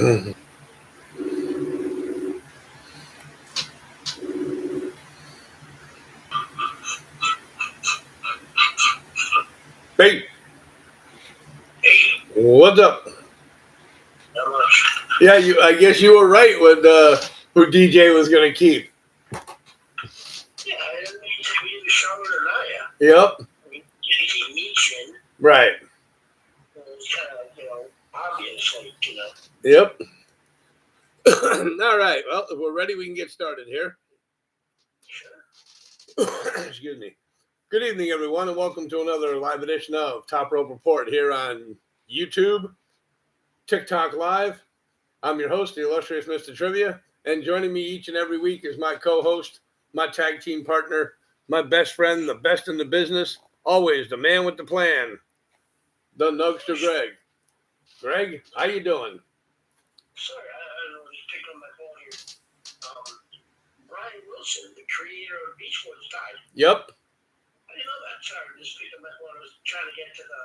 Hey, what's up? Yeah, I guess you were right with who DJ was going to keep. Yep. Right. Yep. All right. Well, if we're ready, we can get started here. Excuse me. Good evening, everyone, and welcome to another live edition of Top Rope Report here on YouTube, TikTok Live. I'm your host, the illustrious Mr. Trivia, and joining me each and every week is my co-host, my tag team partner, my best friend, the best in the business, always the man with the plan, the Nugster Greg. Greg, how you doing? Sorry, I don't know if you picked up my phone here. Brian Wilson, the creator of Beach Boys, died. Yep. I didn't know that. Sorry, I just picked up my phone. I was trying to get to the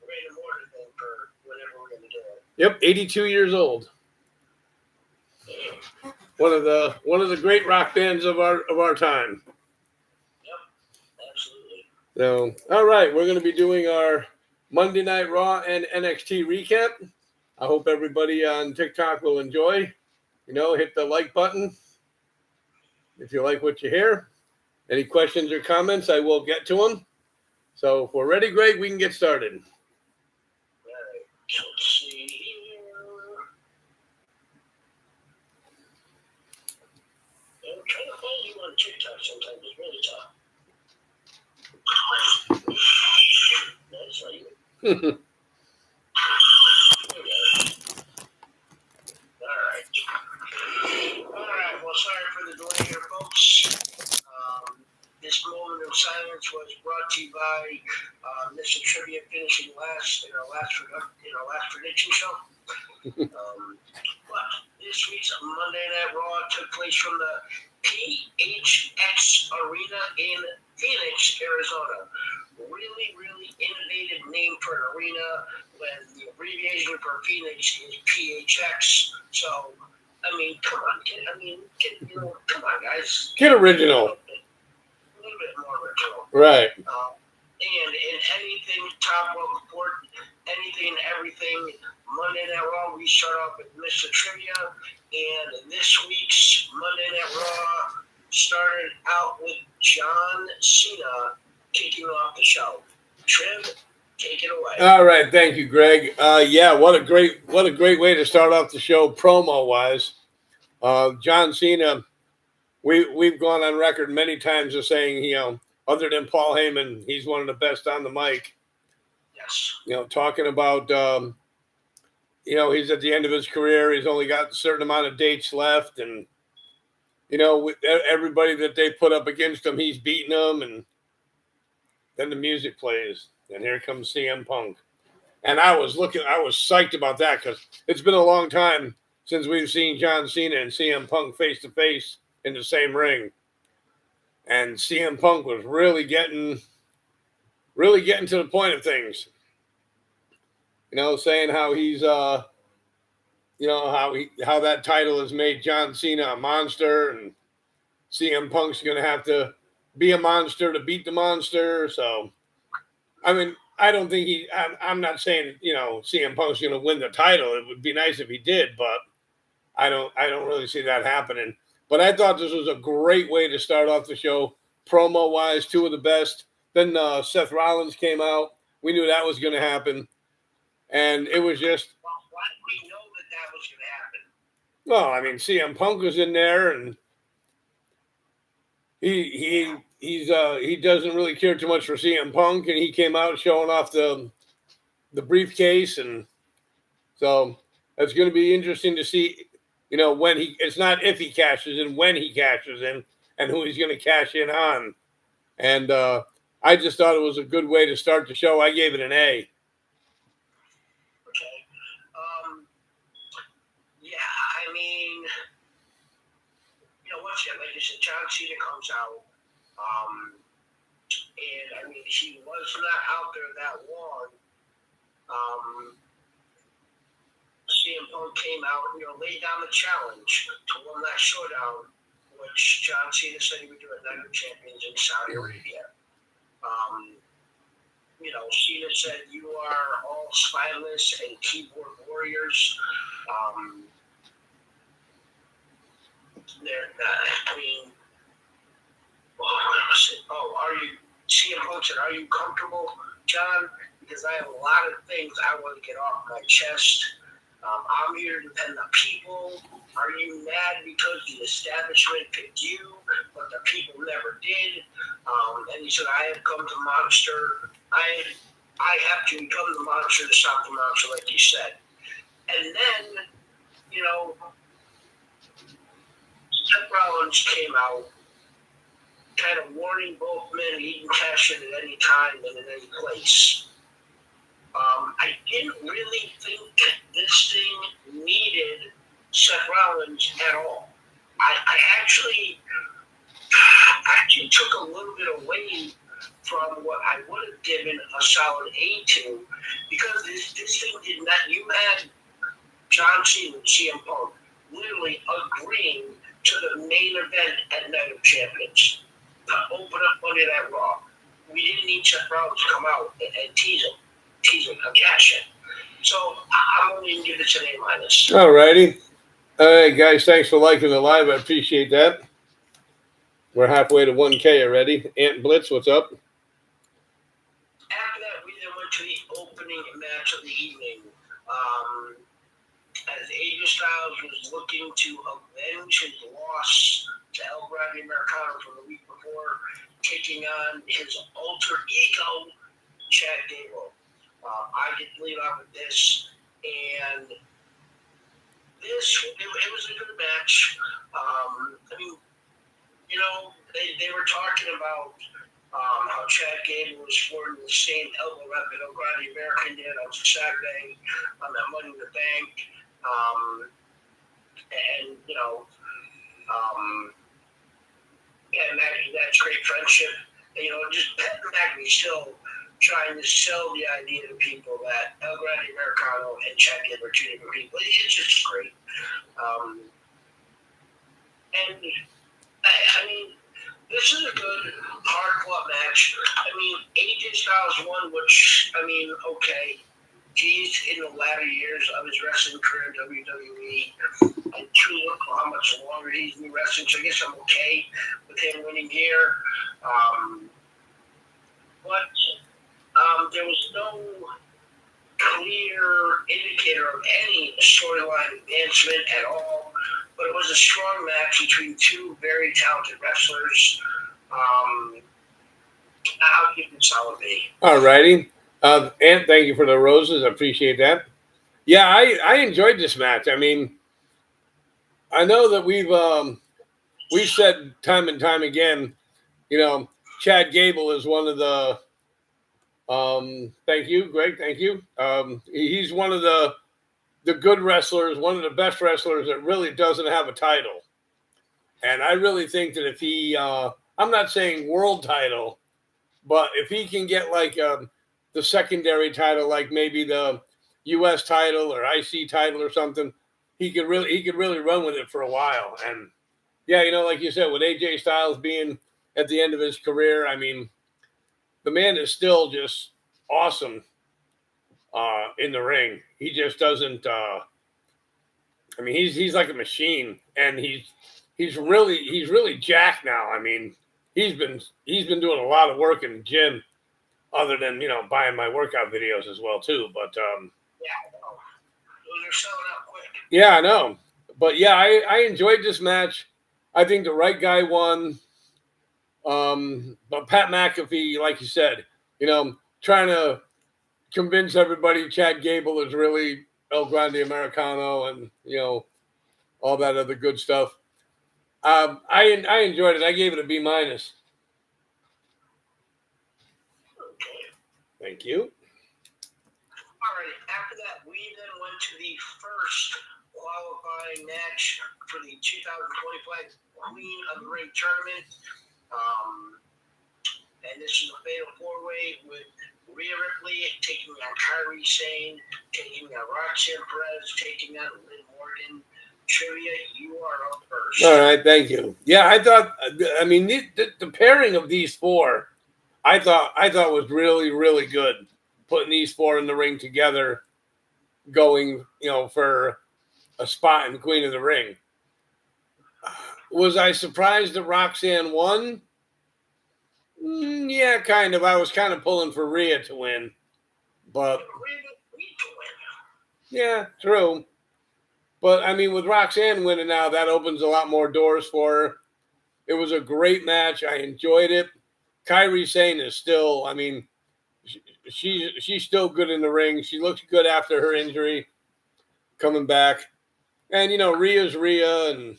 Ray and Morton thing for whenever we're going to do it. Yep, 82 years old. One of the great rock bands of our time. Yep, absolutely. So, all right, we're going to be doing our Monday Night Raw and NXT recap. I hope everybody on TikTok will enjoy. Hit the like button if you like what you hear. Any questions or comments, I will get to them. So if we're ready, Greg, we can get started. All right, let's see here. I'm trying to follow you on TikTok sometimes. It's really tough. That's not you. All right. Well, sorry for the delay here, folks. This moment of silence was brought to you by Mr. Trivia finishing last in our last prediction show. But this week's Monday Night Raw took place from the PHX Arena in Phoenix, Arizona. Really, really innovative name for an arena when the abbreviation for Phoenix is PHX. So, I mean, come on, come on, guys. Get original. A little bit more original. Right. And in anything Top Rope Report, anything and everything, Monday Night Raw, we start off with Mr. Trivia. And this week's Monday Night Raw started out with John Cena kicking off the show. Triv, take it away. All right, thank you, Greg. Yeah, what a great way to start off the show promo wise. John Cena, we've gone on record many times as saying, other than Paul Heyman, he's one of the best on the mic. Yes. Talking about he's at the end of his career. He's only got a certain amount of dates left, and everybody that they put up against him, he's beating them, and then the music plays, and here comes CM Punk. And I was psyched about that because it's been a long time since we've seen John Cena and CM Punk face to face in the same ring. And CM Punk was really getting to the point of things. Saying how he's how that title has made John Cena a monster, and CM Punk's going to have to be a monster to beat the monster. So, I mean, I don't think I'm not saying, CM Punk's going to win the title. It would be nice if he did, but I don't really see that happening. But I thought this was a great way to start off the show, promo-wise, two of the best. Then Seth Rollins came out. We knew that was going to happen. And it was just... Well, why did we know that was going to happen? Well, I mean, CM Punk was in there, and he doesn't really care too much for CM Punk, and he came out showing off the briefcase, and so it's going to be interesting to see, when it's not if he cashes in, when he cashes in, and who he's going to cash in on. And I just thought it was a good way to start the show. I gave it an A. Okay. Yeah, I mean, once again, like you said, John Cena comes out. And I mean, he was not out there that long. CM CM Punk came out and laid down the challenge to one last showdown, which John Cena said he would do at Night of Champions in Saudi Arabia. Cena said, "You are all spineless and keyboard warriors." Are you, CM Punk said, "Are you comfortable, John? Because I have a lot of things I want to get off my chest. I'm here to defend the people. Are you mad because the establishment picked you, but the people never did?" And he said, "I have come to Monster. I have to become the monster to stop the monster," like he said. And then, Seth Rollins came out, kind of warning both men he can cash in at any time and in any place. I didn't really think this thing needed Seth Rollins at all. I actually took a little bit away from what I would have given a solid A to, because this thing did not. You had John Cena and CM Punk literally agreeing to the main event at Night of Champions to open up Monday Night Raw. We didn't need Seth Rollins to come out and tease him, a cash in. So I'm only going to give this an A-. All righty. All right, guys, thanks for liking the live. I appreciate that. We're halfway to 1K already. Ant Blitz, what's up? After that, we then went to the opening match of the evening. As AJ Styles was looking to avenge his loss to El Grande Americano from the week before, taking on his alter ego, Chad Gable. I get to lead off with this, and it was a good match. They were talking about how Chad Gable was sporting the same elbow rep that El Grande American did on Saturday on that Money in the Bank. And that's great friendship. Just Pat McAfee still trying to sell the idea to people that El Grande Americano and Chad Gable are two different people. It's just great. This is a good hard-fought match. AJ Styles won, which, okay. He's in the latter years of his wrestling career in WWE. I truly look for how much longer he's been wrestling, so I guess I'm okay with him winning here. But there was no clear indicator of any storyline advancement at all. But it was a strong match between two very talented wrestlers. I'll give it solid B. All righty. Ant, thank you for the roses. I appreciate that. Yeah, I enjoyed this match. I know that we've said time and time again, Chad Gable is one of the thank you, Greg, thank you. He's one of the good wrestlers, one of the best wrestlers that really doesn't have a title. And I really think that if he I'm not saying world title, but if he can get like the secondary title, like maybe the U.S. title or IC title or something, he could really run with it for a while. And yeah, like you said, with AJ Styles being at the end of his career, the man is still just awesome in the ring. He just doesn't. He's like a machine, and he's really jacked now. He's been doing a lot of work in the gym, other than buying my workout videos as well too. But yeah, I know. Those are selling out quick. Yeah, I know. But yeah, I enjoyed this match. I think the right guy won. But Pat McAfee, like you said, trying to convince everybody Chad Gable is really El Grande Americano and all that other good stuff. I enjoyed it. I gave it a B-. Okay. Thank you. All right. After that, we then went to the first qualifying match for the 2025 Queen of the Ring tournament. and this is a fatal four-way with Rhea Ripley taking on Kairi Sane, taking on Roxanne Perez, taking on Liv Morgan. Trivia, you are up first. All right, thank you. Yeah, I mean, the pairing of these four, I thought was really, really good. Putting these four in the ring together, going, for a spot in Queen of the Ring. Was I surprised that Roxanne won? Yeah, kind of. I was kind of pulling for Rhea to win, but Rhea didn't need to win. yeah, true. But I mean, with Roxanne winning now, that opens a lot more doors for her. It was a great match. I enjoyed it. Kairi Sane is still, I mean, she's still good in the ring. She looks good after her injury, coming back. And Rhea's Rhea, and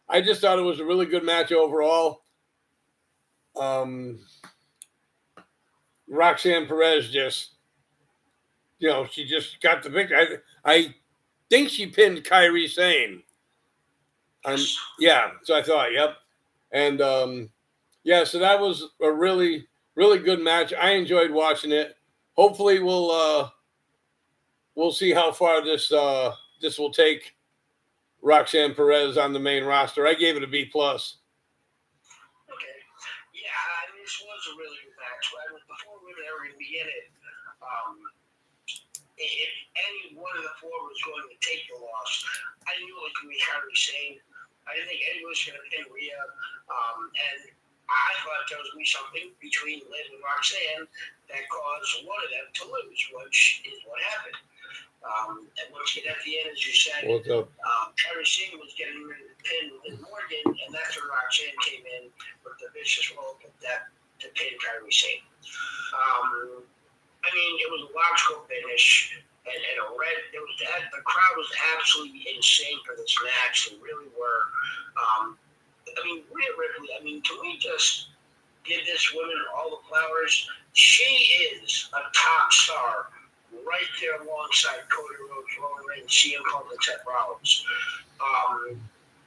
I just thought it was a really good match overall. Roxanne Perez just, she just got the victory. I think she pinned Kairi Sane. Yeah, so I thought, yep. And yeah, so that was a really, really good match. I enjoyed watching it. Hopefully we'll see how far this will take Roxanne Perez on the main roster. I gave it a B+. Okay. Yeah, I mean, this was a really good match. Before we were ever going to begin it, if any one of the four was going to take the loss, I knew it was going to be Kairi Sane. I didn't think anyone was going to pin Rhea. And I thought there was going to be something between Liv and Roxanne that caused one of them to lose, which is what happened. And once again, at the end, as you said, Kairi Sane was getting ready to pin Liv Morgan, and that's when Roxanne came in with the vicious rope of death to pin Kairi Sane. I mean, it was a logical finish, and the crowd was absolutely insane for this match. They really were. I mean, Rhea Ripley, can we just give this woman all the flowers? She is a top star right there alongside Cody Rhodes, Roman Reigns, CM Punk, and Seth Rollins.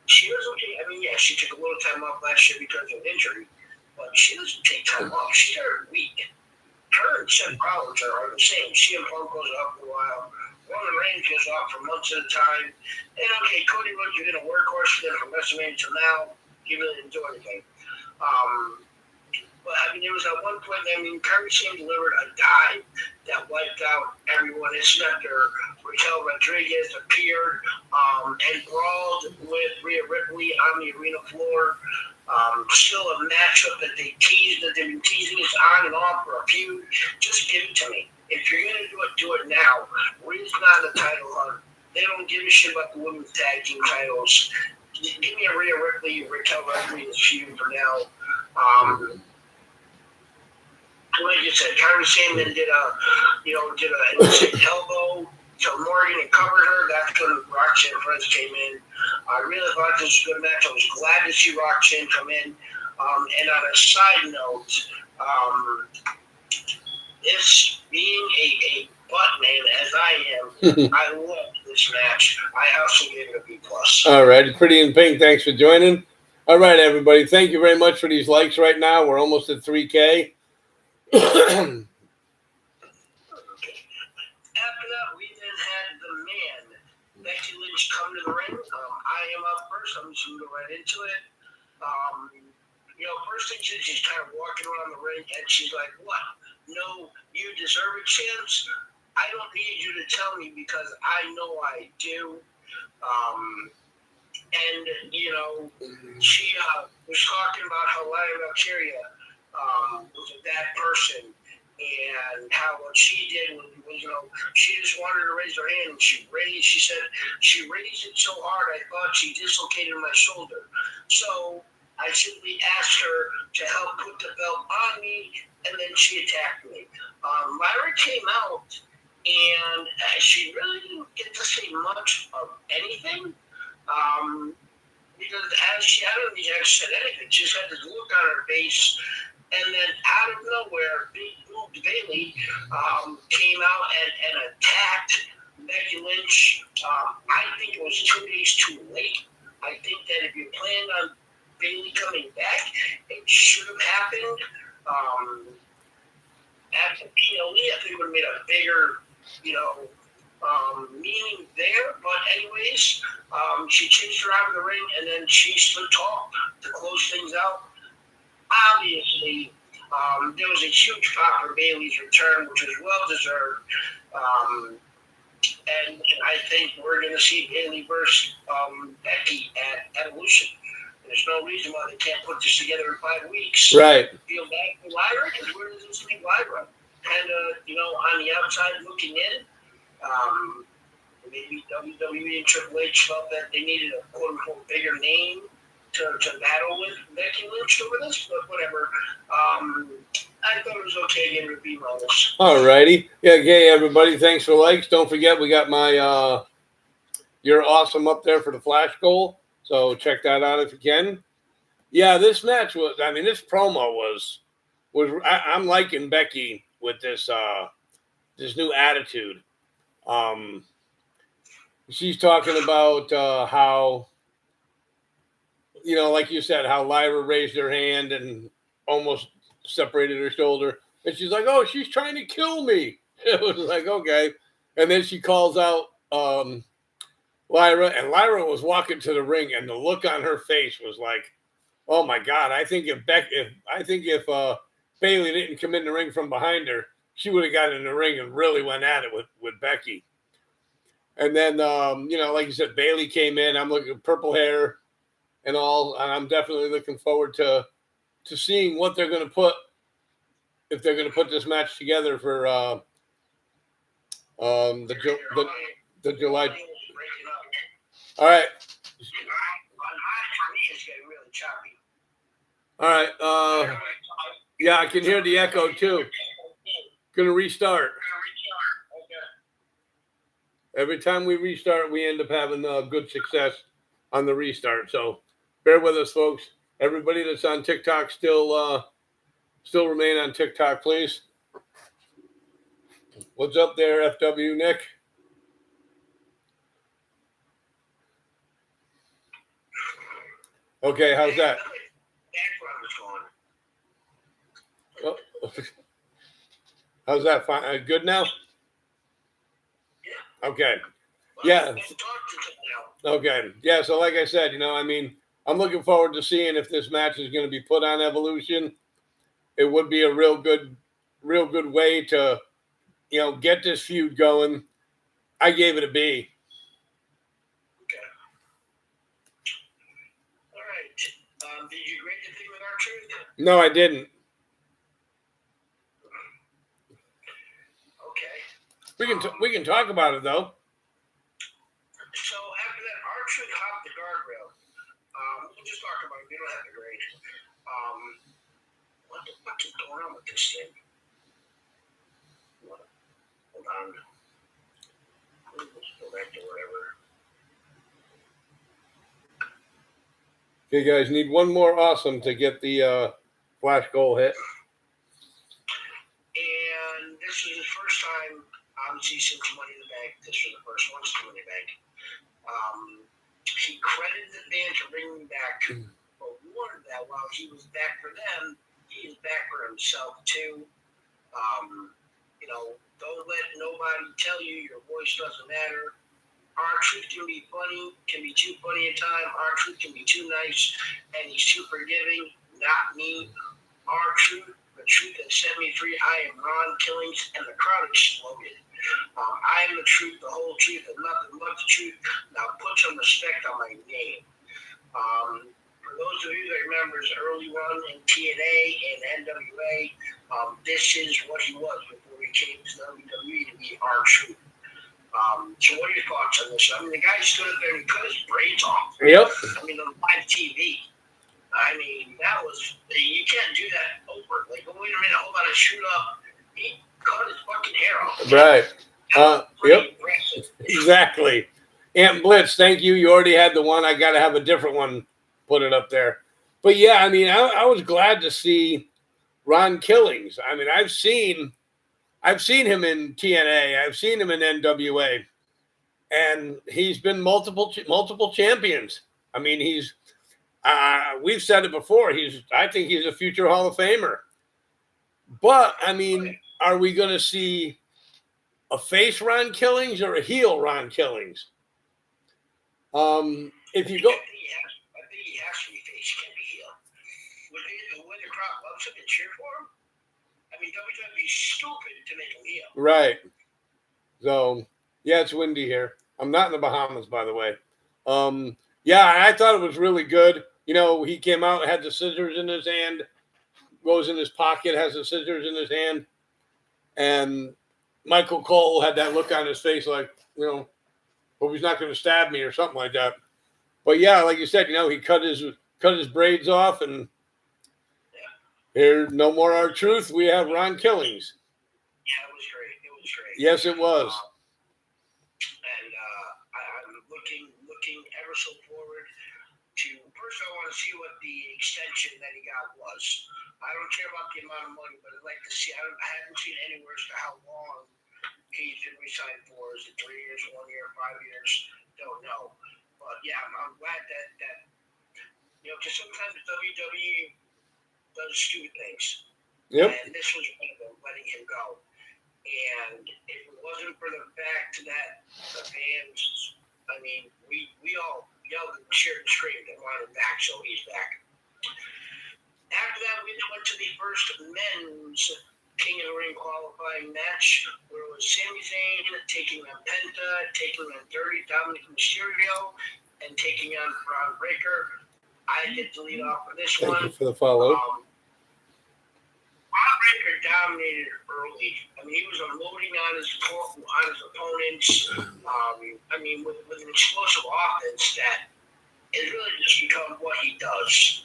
She doesn't she took a little time off last year because of injury, but she doesn't take time off. She's there week. Her and Seth Rollins are the same. CM Punk goes off for a while. Roman Reigns goes off for months at a time. And okay, Cody Rhodes, you're going to workhorse for them from WrestleMania till now. He really didn't do anything. But there was at one point, Kairi Sane delivered a dive that wiped out everyone. It's after Raquel Rodriguez appeared and brawled with Rhea Ripley on the arena floor. Still a matchup that they teased, that they've been teasing us on and off for a feud. Just give it to me. If you're going to do it now. Rhea's not a title hunter. They don't give a shit about the women's tag team titles. Give me a Rhea Ripley, Raquel Rodriguez feud for now. Like you said, Kairi Sane then did an insane elbow to Morgan and covered her. That's when Roxanne Perez came in. I really thought this was a good match. I was glad to see Roxanne come in. And on a side note, this being a butt man as I am, I loved this match. I also gave it a B+. All right, Pretty in Pink, thanks for joining. All right, everybody, thank you very much for these likes right now. We're almost at 3K. After that, we then had the man, Becky Lynch, come to the ring. I am up first. I'm just going to go right into it. First thing she's kind of walking around the ring, and she's like, "What? No, you deserve a chance. I don't need you to tell me because I know I do." She was talking about how Lana Valkyria was a bad person, and how what she did was, she just wanted to raise her hand, and she said she raised it so hard I thought she dislocated my shoulder. So I simply asked her to help put the belt on me, and then she attacked me. Lyra came out, and she really didn't get to say much of anything. Because I don't think she said anything. She just had this look on her face. And then out of nowhere, Big Boobs Bayley came out and attacked Becky Lynch. I think it was 2 days too late. I think that if you planned on Bayley coming back, it should have happened After PLE, I think it would have made a bigger, meaning there. But anyways, she chased her out of the ring, and then she stood tall to close things out. Obviously, there was a huge pop for Bayley's return, which was well deserved. And I think we're going to see Bayley versus Becky at Evolution. There's no reason why they can't put this together in 5 weeks. Right. Feel bad for Lyra, because where does this leave Lyra? Kind of, on the outside looking in. Maybe WWE and Triple H felt that they needed a quote-unquote bigger name to battle with Becky Lynch over this, but whatever. I thought it was okay getting to be bonus. All righty. Yeah, okay, everybody. Thanks for likes. Don't forget, we got my You're Awesome up there for the Flash goal. So check that out if you can. Yeah, this match was, this promo was I'm liking Becky with this this new attitude. She's talking about how, like you said, how Lyra raised her hand and almost separated her shoulder. And she's like, oh, she's trying to kill me. It was like, okay. And then she calls out Lyra, and Lyra was walking to the ring, and the look on her face was like, oh my God, I think if Bayley didn't come in the ring from behind her, she would have got in the ring and really went at it with Becky. And then, like you said, Bayley came in. I'm looking at purple hair and all, and I'm definitely looking forward to seeing what they're going to put, if they're going to put this match together for the July. All right. All right. Yeah, I can hear the echo too. Gonna restart. Every time we restart, we end up having good success on the restart. So bear with us, folks. Everybody that's on TikTok still remain on TikTok, please. What's up there, FW Nick? Okay, how's that? Oh. How's that? Fine? Good now? Okay. Yeah. Okay. Yeah. So, like I said, I'm looking forward to seeing if this match is going to be put on Evolution. It would be a real good way to, get this feud going. I gave it a B. Okay. All right. Did you rate the thing with R-Truth? No, I didn't. Okay. We can talk about it though. So after that, R-Truth hopped the guardrail. We can just talk about it. We don't have to grade. What the fuck is going on with this thing? Hold on. Let's go back to whatever. Okay, guys, need one more awesome to get the flash goal hit. And this was his first time, obviously, since Money in the Bank. This was the first one since Money in the Bank. He credited the band for bringing back, but warned that while he was back for them, he is back for himself too. Don't let nobody tell you your voice doesn't matter. R-Truth can be funny, can be too funny at times. R-Truth can be too nice, and he's too forgiving. Not me. R-Truth, the truth that set me free. I am Ron Killings, and the crowd exploded. I am the truth, the whole truth, and nothing but the truth. Now put some respect on my name. For those of you that remember his early run in TNA and NWA, this is what he was before he came to WWE to be R-Truth. So what are your thoughts on this? The guy stood up there and cut his braids off. Yep. On live TV. That was, you can't do that over. Like, wait a minute, hold on, shoot up. He cut his fucking hair off. Right. Yep. Impressive. Exactly. Ant Blitz, thank you. You already had the one. I got to have a different one. Put it up there. But yeah, I was glad to see Ron Killings. I've seen him in TNA. I've seen him in NWA, and he's been multiple champions. We've said it before. I think he's a future Hall of Famer. But I mean, are we going to see a face Ron Killings or a heel Ron Killings? If you go, I think he has to be face, can't be heel. When the crowd loves him and cheer for him, I mean, WWE's stupid to make him heel. right. So, yeah, it's windy here. I'm not in the Bahamas, by the way. Yeah, I thought it was really good. You know, he came out, had the scissors in his hand, goes in his pocket, has the scissors in his hand, and Michael Cole had that look on his face like, you know, hope he's not going to stab me or something like that. But yeah, like you said, you know, he cut his braids off, and here, no more R-Truth. We have Ron Killings. Yeah, it was great. It was great. Yes, it was. And I'm looking ever so forward to. First, I want to see what the extension that he got was. I don't care about the amount of money, but I'd like to see. I haven't seen anywhere as to how long he's been re-signed for. Is it 3 years, 1 year, 5 years? Don't know. But yeah, I'm glad that you know, because sometimes the WWE does stupid things. Yep. And this was one of them, letting him go. And if it wasn't for the fact that the fans, I mean, we all yelled and cheered and screamed and wanted him back, so he's back. After that, we went to the first men's King of the Ring qualifying match, where it was Sami Zayn taking on Penta, taking on Dirty Dominic Mysterio, and taking on Braun Breaker. I get to lead off for this Thank one. you for the follow. Braun Breaker dominated early. I mean, he was unloading on his opponents. I mean, with an explosive offense that has really just become what he does.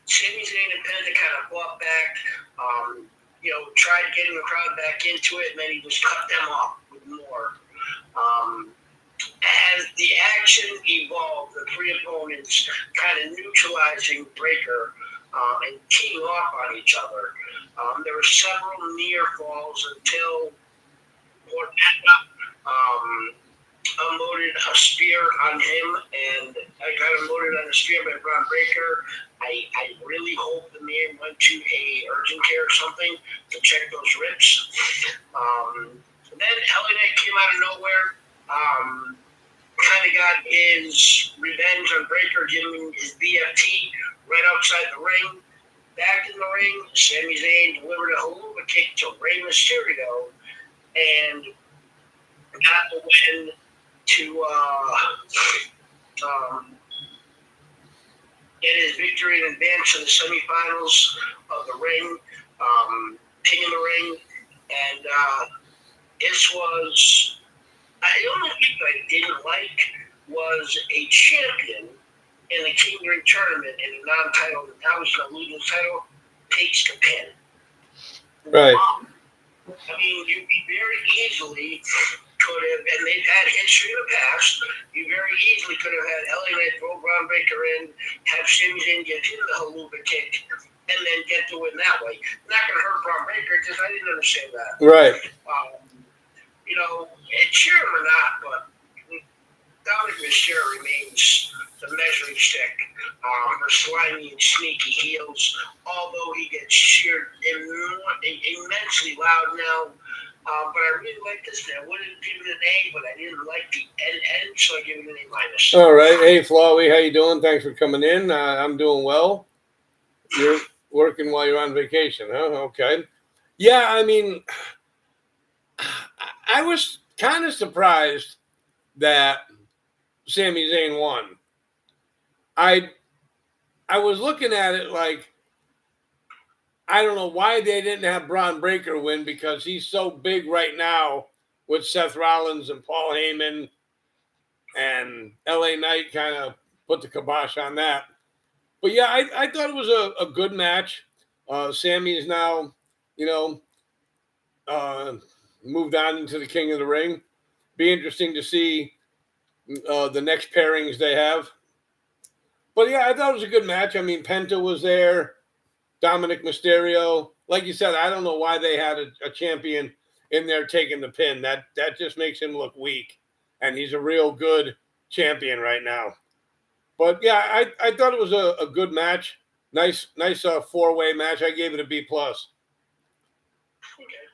Sami Zayn and Penta kind of fought back, you know, tried getting the crowd back into it, and then he just cut them off with more. As the action evolved, the three opponents kind of neutralizing Breaker and teeing off on each other. There were several near falls until Ortega unloaded a spear on him, and I got unloaded on a spear by Braun Breaker. I really hope the man went to a urgent care or something to check those ribs. Then LA Knight came out of nowhere. Kind of got his revenge on Breaker, giving his BFT right outside the ring. Back in the ring, Sami Zayn delivered a haluva kick to Rey Mysterio and got the win to get his victory and advance to the semifinals of the ring, King of the Ring. And this was, the only thing I didn't like was a champion in the King of the Ring tournament in a non-title, that was the losing title, takes the pin. Right. I mean, you very easily could have, and they've had history in the past, you very easily could have had LA Knight throw Braun Breaker in, have Sami Zayn give him the haluva kick, and then get to win that way. Not going to hurt Braun Breaker, because I didn't understand that. Right. You know, cheer him or not, but Dominic Mysterio remains the measuring stick for slimy and sneaky heels, although he gets cheered immensely loud now. But I really like this. I wouldn't give it an A, but I didn't like the end, so I give it an A minus. All right. Hey, Flawley, how you doing? Thanks for coming in. I'm doing well. You're working while you're on vacation, huh? Okay. Yeah, I mean, I was kind of surprised that Sami Zayn won. I was looking at it like, I don't know why they didn't have Braun Breaker win, because he's so big right now with Seth Rollins and Paul Heyman, and LA Knight kind of put the kibosh on that. But yeah, I thought it was a good match. Sammy is now, you know, moved on into the King of the Ring. Be interesting to see the next pairings they have. But yeah, I thought it was a good match. I mean, Penta was there. Dominic Mysterio, like you said, I don't know why they had a champion in there taking the pin. That just makes him look weak, and he's a real good champion right now. But yeah, I thought it was a good match. Nice 4-way match. I gave it a B+. Okay.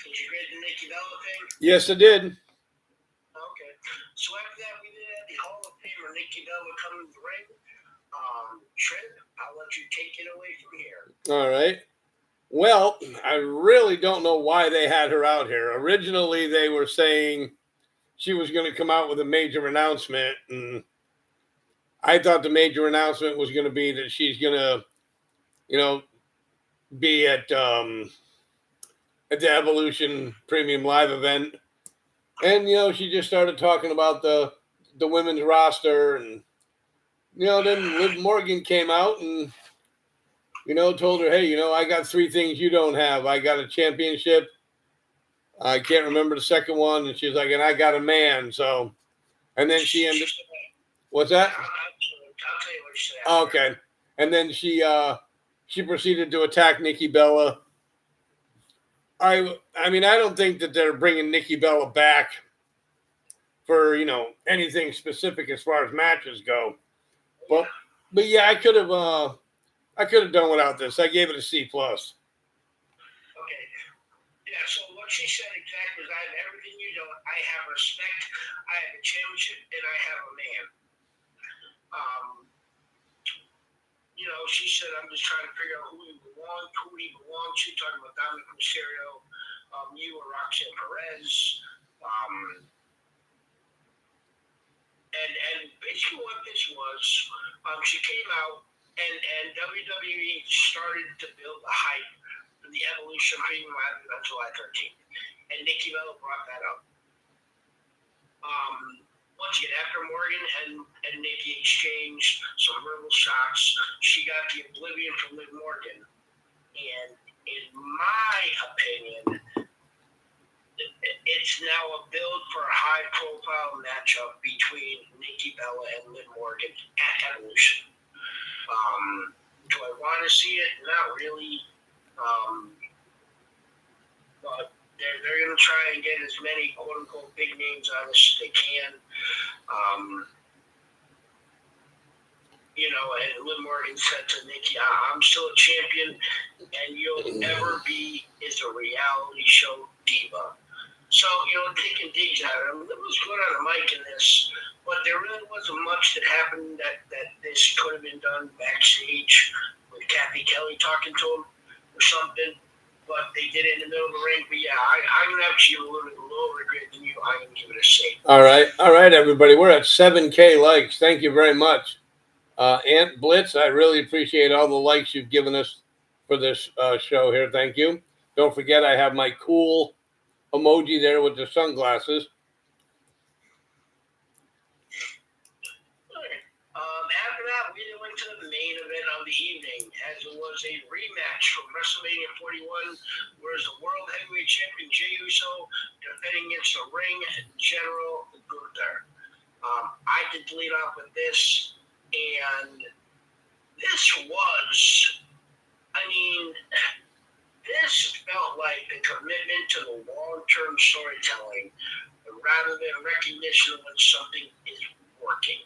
Did you grade the Nikki Bella thing? Yes, I did. Okay. So after that, we did have the Hall of Famer Nikki Bella come to the ring. Trip, I'll let you take it away from here. All right. Well, I really don't know why they had her out here. Originally, they were saying she was going to come out with a major announcement, and I thought the major announcement was going to be that she's going to, be at the Evolution Premium Live event, and she just started talking about the women's roster, and then Liv Morgan came out and told her, hey, I got three things you don't have. I got a championship. I can't remember the second one, and she's like, and I got a man. So, and then she ended. What's that? I'll tell you what she said. Okay, and then she proceeded to attack Nikki Bella. I mean, I don't think that they're bringing Nikki Bella back for anything specific as far as matches go. But yeah, I could have done without this. I gave it a C plus. Okay. Yeah, so what she said exactly was I have everything you don't. I have respect, I have a championship, and I have a man. She said I'm just trying to figure out who he belongs to. Talking about Dominic Mysterio, you or Roxanne Perez. And basically what this was, she came out and WWE started to build the hype for the Evolution Premium Live on July 13th. And Nikki Bella brought that up. Once again, after Morgan and Nikki exchanged some verbal shots, she got the oblivion from Liv Morgan. And in my opinion, it's now a build for a high-profile matchup between Nikki Bella and Liv Morgan at Evolution. Do I want to see it? Not really. But they're going to try and get as many quote-unquote big names on this as they can. And Liv Morgan said to Nikki, I'm still a champion, and you'll never be is a reality show diva. So, taking digs at her. Liv was good on the mic in this, but there really wasn't much that happened that this could have been done backstage with Kathy Kelly talking to him or something. But they did it in the middle of the ring. But yeah, I'm going to have to give a little bit lower grade than you. I'm going to give it a C. All right, everybody. We're at 7K likes. Thank you very much. Ant Blitz, I really appreciate all the likes you've given us for this show here. Thank you. Don't forget, I have my cool emoji there with the sunglasses. After that, we went to the main event of the evening, as it was a rematch from WrestleMania 41, where the World Heavyweight Champion Jey Uso defending against the Ring General Gunther. I did lead off with this, and this felt like the commitment to the long-term storytelling rather than recognition when something is working.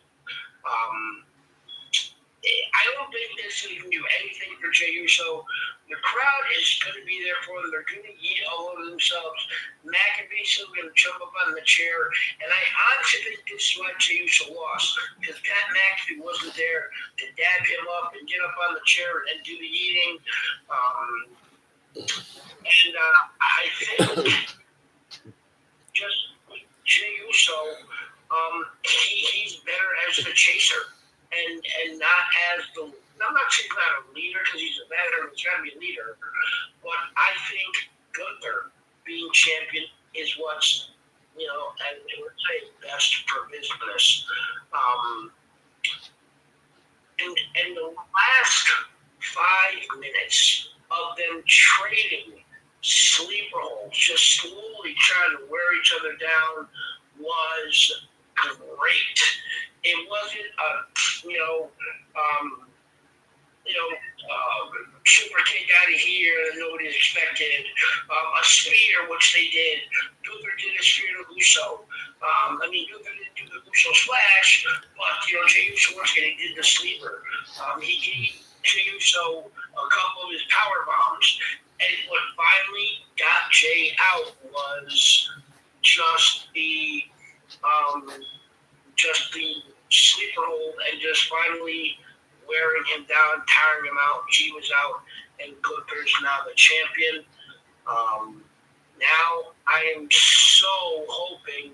I don't think this is going to do anything for Jey Uso. The crowd is going to be there for them. They're going to eat all over themselves. McAfee's still going to jump up on the chair. And I honestly think this is why Jey Uso lost. Because Pat McAfee wasn't there to dab him up and get up on the chair and do the eating. I think just Jey Uso, he's better as the chaser. And not as the, I'm not saying not a leader because he's a veteran, he's got to be a leader, but I think Gunther being champion is what's, as they would say, best for business. And the last 5 minutes of them trading sleeper holes, just slowly trying to wear each other down, was great. It wasn't super kick out of here that nobody expected. A spear, which they did. Gunther did a spear to Uso. Gunther didn't do the Uso splash, but Jey Uso once again he did the sleeper. He gave Jey Uso a couple of his power bombs. And what finally got Jay out was just the um, just the sleeper hold and just finally wearing him down, tiring him out. G was out, and Gunther's now the champion. Um, Now I am so hoping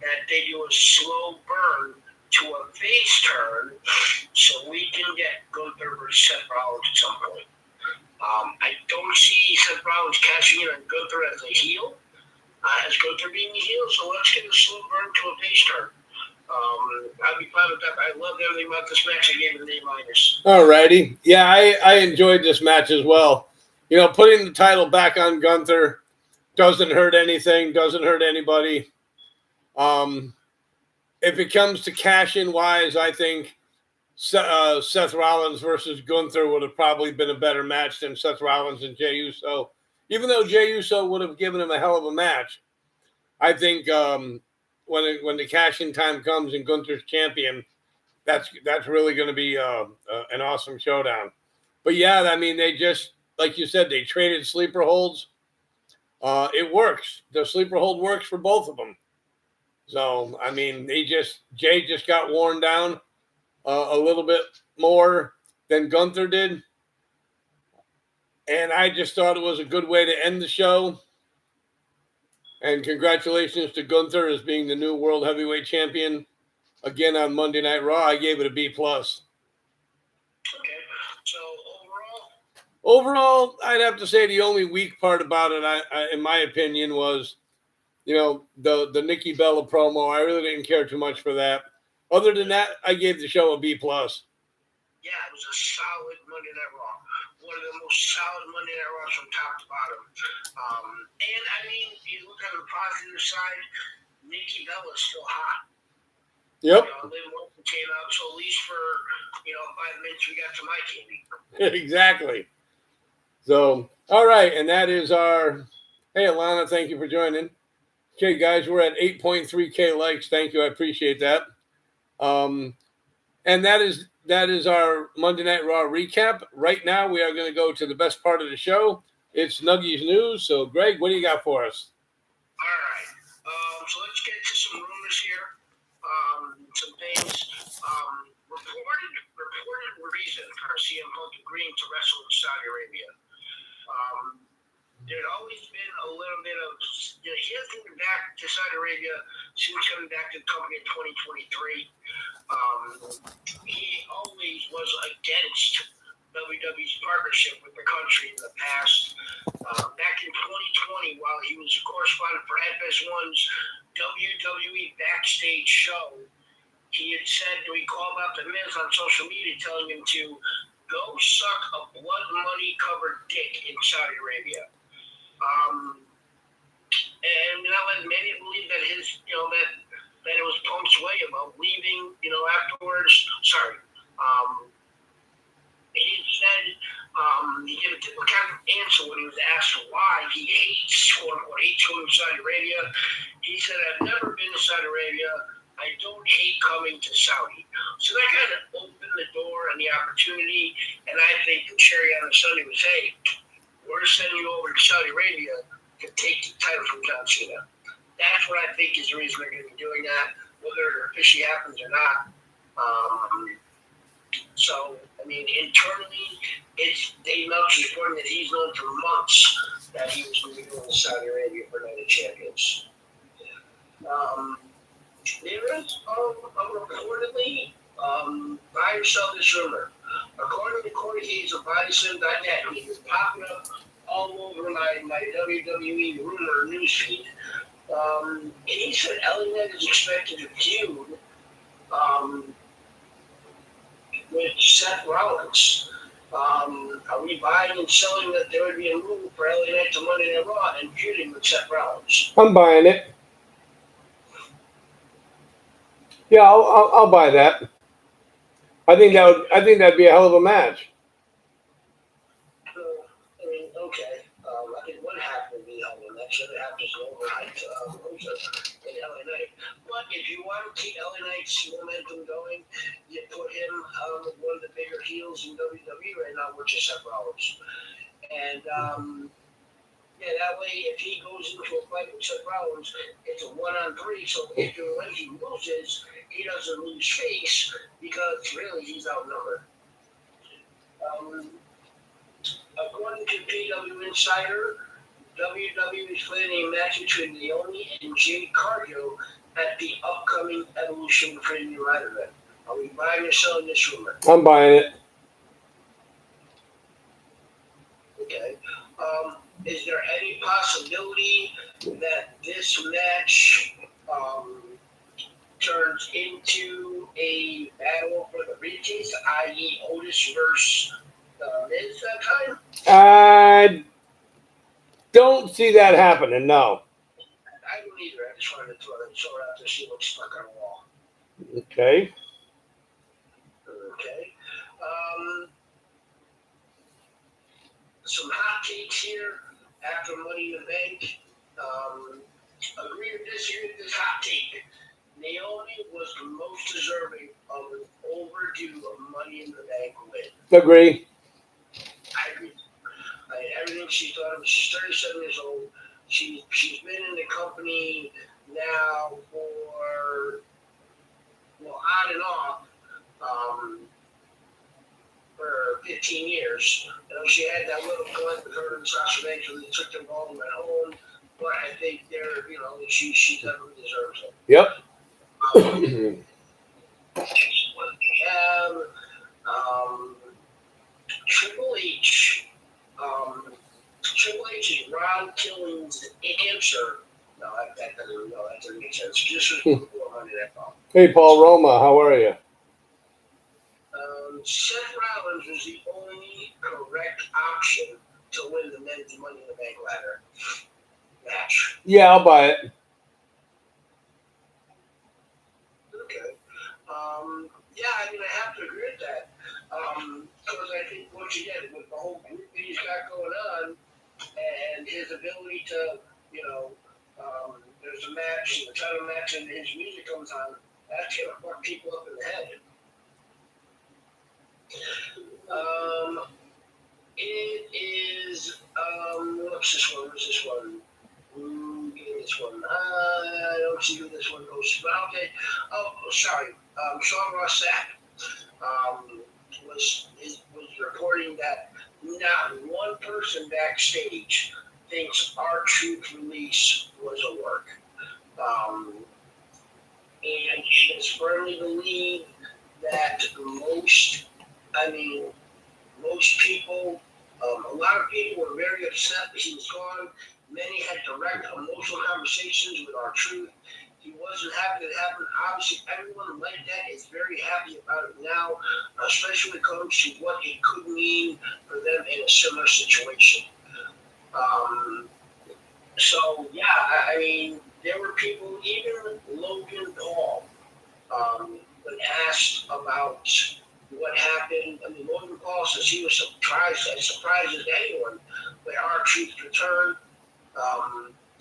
that they do a slow burn to a face turn so we can get Gunther versus Seth Rollins at some point. I don't see Seth Rollins cashing in on Gunther as a heel, as Gunther being a heel, so let's get a slow burn to a face turn. I'd be fine with that. I loved everything about this match. I gave it an A minus. Alrighty. Yeah, I enjoyed this match as well. You know, putting the title back on Gunther doesn't hurt anything, doesn't hurt anybody. If it comes to cash-in wise, I think Seth Rollins versus Gunther would have probably been a better match than Seth Rollins and Jey Uso. Even though Jey Uso would have given him a hell of a match, I think when the cash-in time comes and Gunther's champion, that's really going to be an awesome showdown. But yeah, I mean, they just, like you said, they traded sleeper holds. It works. The sleeper hold works for both of them. So I mean, Jay just got worn down a little bit more than Gunther did, and I just thought it was a good way to end the show. And congratulations to Gunther as being the new World Heavyweight Champion again on Monday Night Raw. I gave it a B+. Okay, so overall, I'd have to say the only weak part about it, in my opinion, was, you know, the Nikki Bella promo. I really didn't care too much for that. Other than that, I gave the show a B+. Yeah, it was a solid Monday Night Raw. One of the most solid Monday Night Raws from top to bottom. And I mean, if you look on the positive side, Nikki Bella is still hot. Yep. Liv Morgan came out, so at least for 5 minutes we got some eye candy. Exactly. So, all right, and that is our. Hey, Alana, thank you for joining. Okay, guys, we're at 8.3K likes. Thank you, I appreciate that. And that is our Monday Night Raw recap. Right now, we are going to go to the best part of the show. It's Nuggies News. So, Greg, what do you got for us? All right. So let's get to some rumors here. Some things. Reported reason for CM Punk agreeing to wrestle in Saudi Arabia. There'd always been a little bit of, he hasn't been back to Saudi Arabia since coming back to the company in 2023. He always was against WWE's partnership with the country in the past. Back in 2020, while he was a correspondent for FS1's WWE Backstage show, he had said, he called out the Miz on social media telling him to go suck a blood money covered dick in Saudi Arabia. And that led many to believe that that it was Punk's way about leaving, afterwards. Sorry. He said, he gave a typical kind of answer when he was asked why he hates going to Saudi Arabia. He said, I've never been to Saudi Arabia. I don't hate coming to Saudi. So that kind of opened the door and the opportunity. And I think the cherry on the Sunday was, hey, we're sending you over to Saudi Arabia to take the title from John Cena. That's what I think is the reason they're going to be doing that, whether it officially happens or not. So, I mean, internally, it's Dave Meltzer reporting that he's known for months that he was going to be going to Saudi Arabia for Night of Champions. There is reportedly, buy or sell this rumor. According to Corey Hayes of BodySlim.net, he was popping up all over my WWE rumor newsfeed. And he said LA Knight is expected to feud with Seth Rollins. Are we buying and selling that there would be a move for LA Knight to Monday Night Raw and feuding with Seth Rollins? I'm buying it. Yeah, I'll buy that. I think that'd be a hell of a match. Okay. I think one half would be hell of a match. The other half is overhyped in LA Knight. But if you want to keep LA Knight's momentum going, you put him with one of the bigger heels in WWE right now, which is Seth Rollins. And Yeah, that way, if he goes into a fight with Seth Rollins, it's a 1-on-3. So if and when he loses, he doesn't lose face because really he's outnumbered. Um, According to PW Insider, WWE is planning a match between Naomi and Jade Cargill at the upcoming Evolution Premium Live event. Are we buying or selling this rumor? I'm buying it. Okay. Is there any possibility that this match turns into a battle for the briefcase, i.e., Otis versus Miz that time? I don't see that happening. No. I don't either. I just wanted to throw it out to see what's stuck on the wall. Okay. Okay. Some hot takes here after Money in the Bank. Agree or disagree with this hot take? Naomi was the most deserving of an overdue Money in the Bank win. Agree. I agree. Everything she's done. She's 37 years old. She's been in the company now for on and off for 15 years. You know, she had that little glint with her and Sasha Banks when they took them all and went home. But I think she definitely deserves it. Yep. Triple H. Triple H is Ron Killing's answer. No, that doesn't make sense. This was before Monday Night Raw. Hey, Paul Roma, how are you? Seth Rollins was the only correct option to win the men's Money in the Bank ladder match. Yeah, I'll buy it. Okay. Yeah, I mean, I have to agree with that. Because I think, once again, with the whole group that he's got going on and his ability to, there's a match, the title match, and his music comes on, that's going to fuck people up in the head. It is, what's this one? Give me this one. I don't see who this one goes to, but okay. Oh, sorry. Sean Ross Sapp was reporting that not one person backstage thinks R-Truth release was a work. And it's firmly believed that most people, a lot of people were very upset that he was gone. Many had direct emotional conversations with R-Truth. He wasn't happy that it happened. Obviously, everyone like that is very happy about it now, especially when it comes to what it could mean for them in a similar situation. So, yeah, I mean, there were people, even Logan Paul, when asked about what happened. I mean, Logan Paul says he was surprised as anyone by R-Truth's return.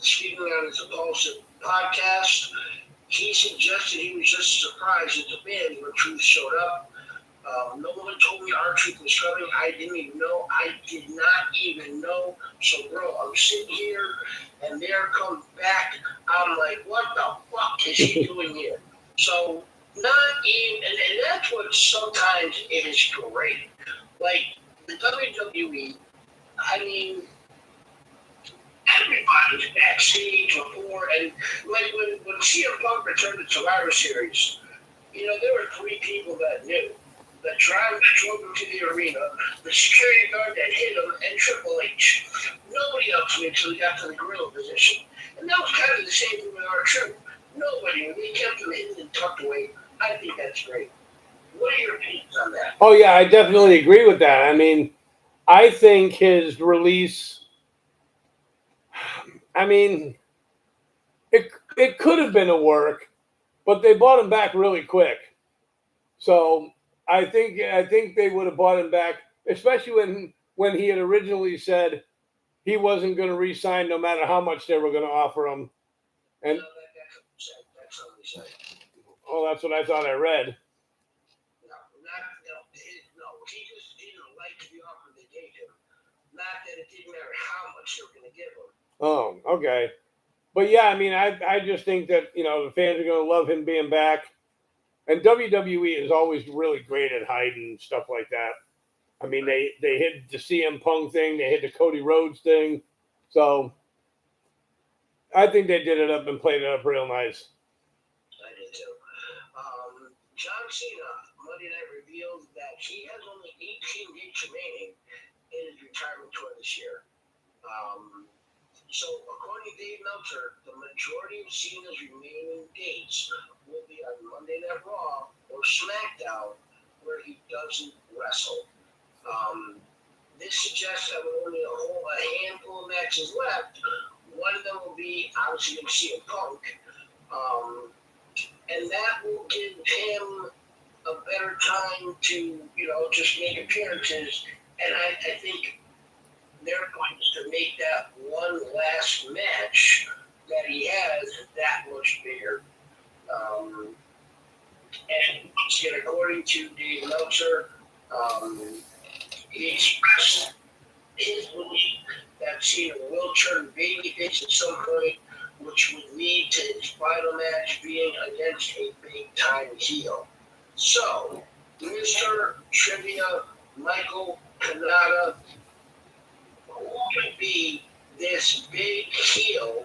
Speaking on his Impulsive podcast, he suggested he was just surprised at the band when Truth showed up. No one told me R-Truth was coming. I didn't even know. I did not even know. So, bro, I'm sitting here, and there comes back. I'm like, what the fuck is he doing here? So, not even, and that's what sometimes is great. Like, the WWE, I mean, everybody's backstage before, and like when CM Punk returned to Survivor Series, there were 3 people that knew. The driver drove him to the arena, the security guard that hit him, and Triple H. Nobody else knew until he got to the gorilla position. And that was kind of the same thing with R-Truth. Nobody, when they kept him hidden and tucked away. I think that's great. What are your opinions on that? Oh, yeah, I definitely agree with that. I mean, I think his release, it could have been a work, but they bought him back really quick. So I think they would have bought him back, especially when he had originally said he wasn't going to re-sign no matter how much they were going to offer him. And that's what we said. Oh, that's what I thought I read. He just didn't like the offer they gave him. Not that it didn't matter how much they were going to give him. Oh, okay. But yeah, I mean, I just think that the fans are going to love him being back, and WWE is always really great at hiding stuff like that. I mean, they hit the CM Punk thing, they hit the Cody Rhodes thing, so I think they did it up and played it up real nice. I did too. John Cena, Monday Night revealed that he has only 18 days remaining in his retirement tour this year. Um, so, according to Dave Meltzer, the majority of Cena's remaining dates will be on Monday Night Raw or SmackDown, where he doesn't wrestle. Um, this suggests that with only a handful of matches left, one of them will be obviously going to CM Punk. Um, and that will give him a better time to, just make appearances. And I think their point is to make that one last match that he has that much bigger. Um, and again, according to Dave Meltzer, um, he expressed his belief that Cena will turn babyface at some point, which would lead to his final match being against a big-time heel. So, Mr. Trivia, Michael Kanata, who would be this big heel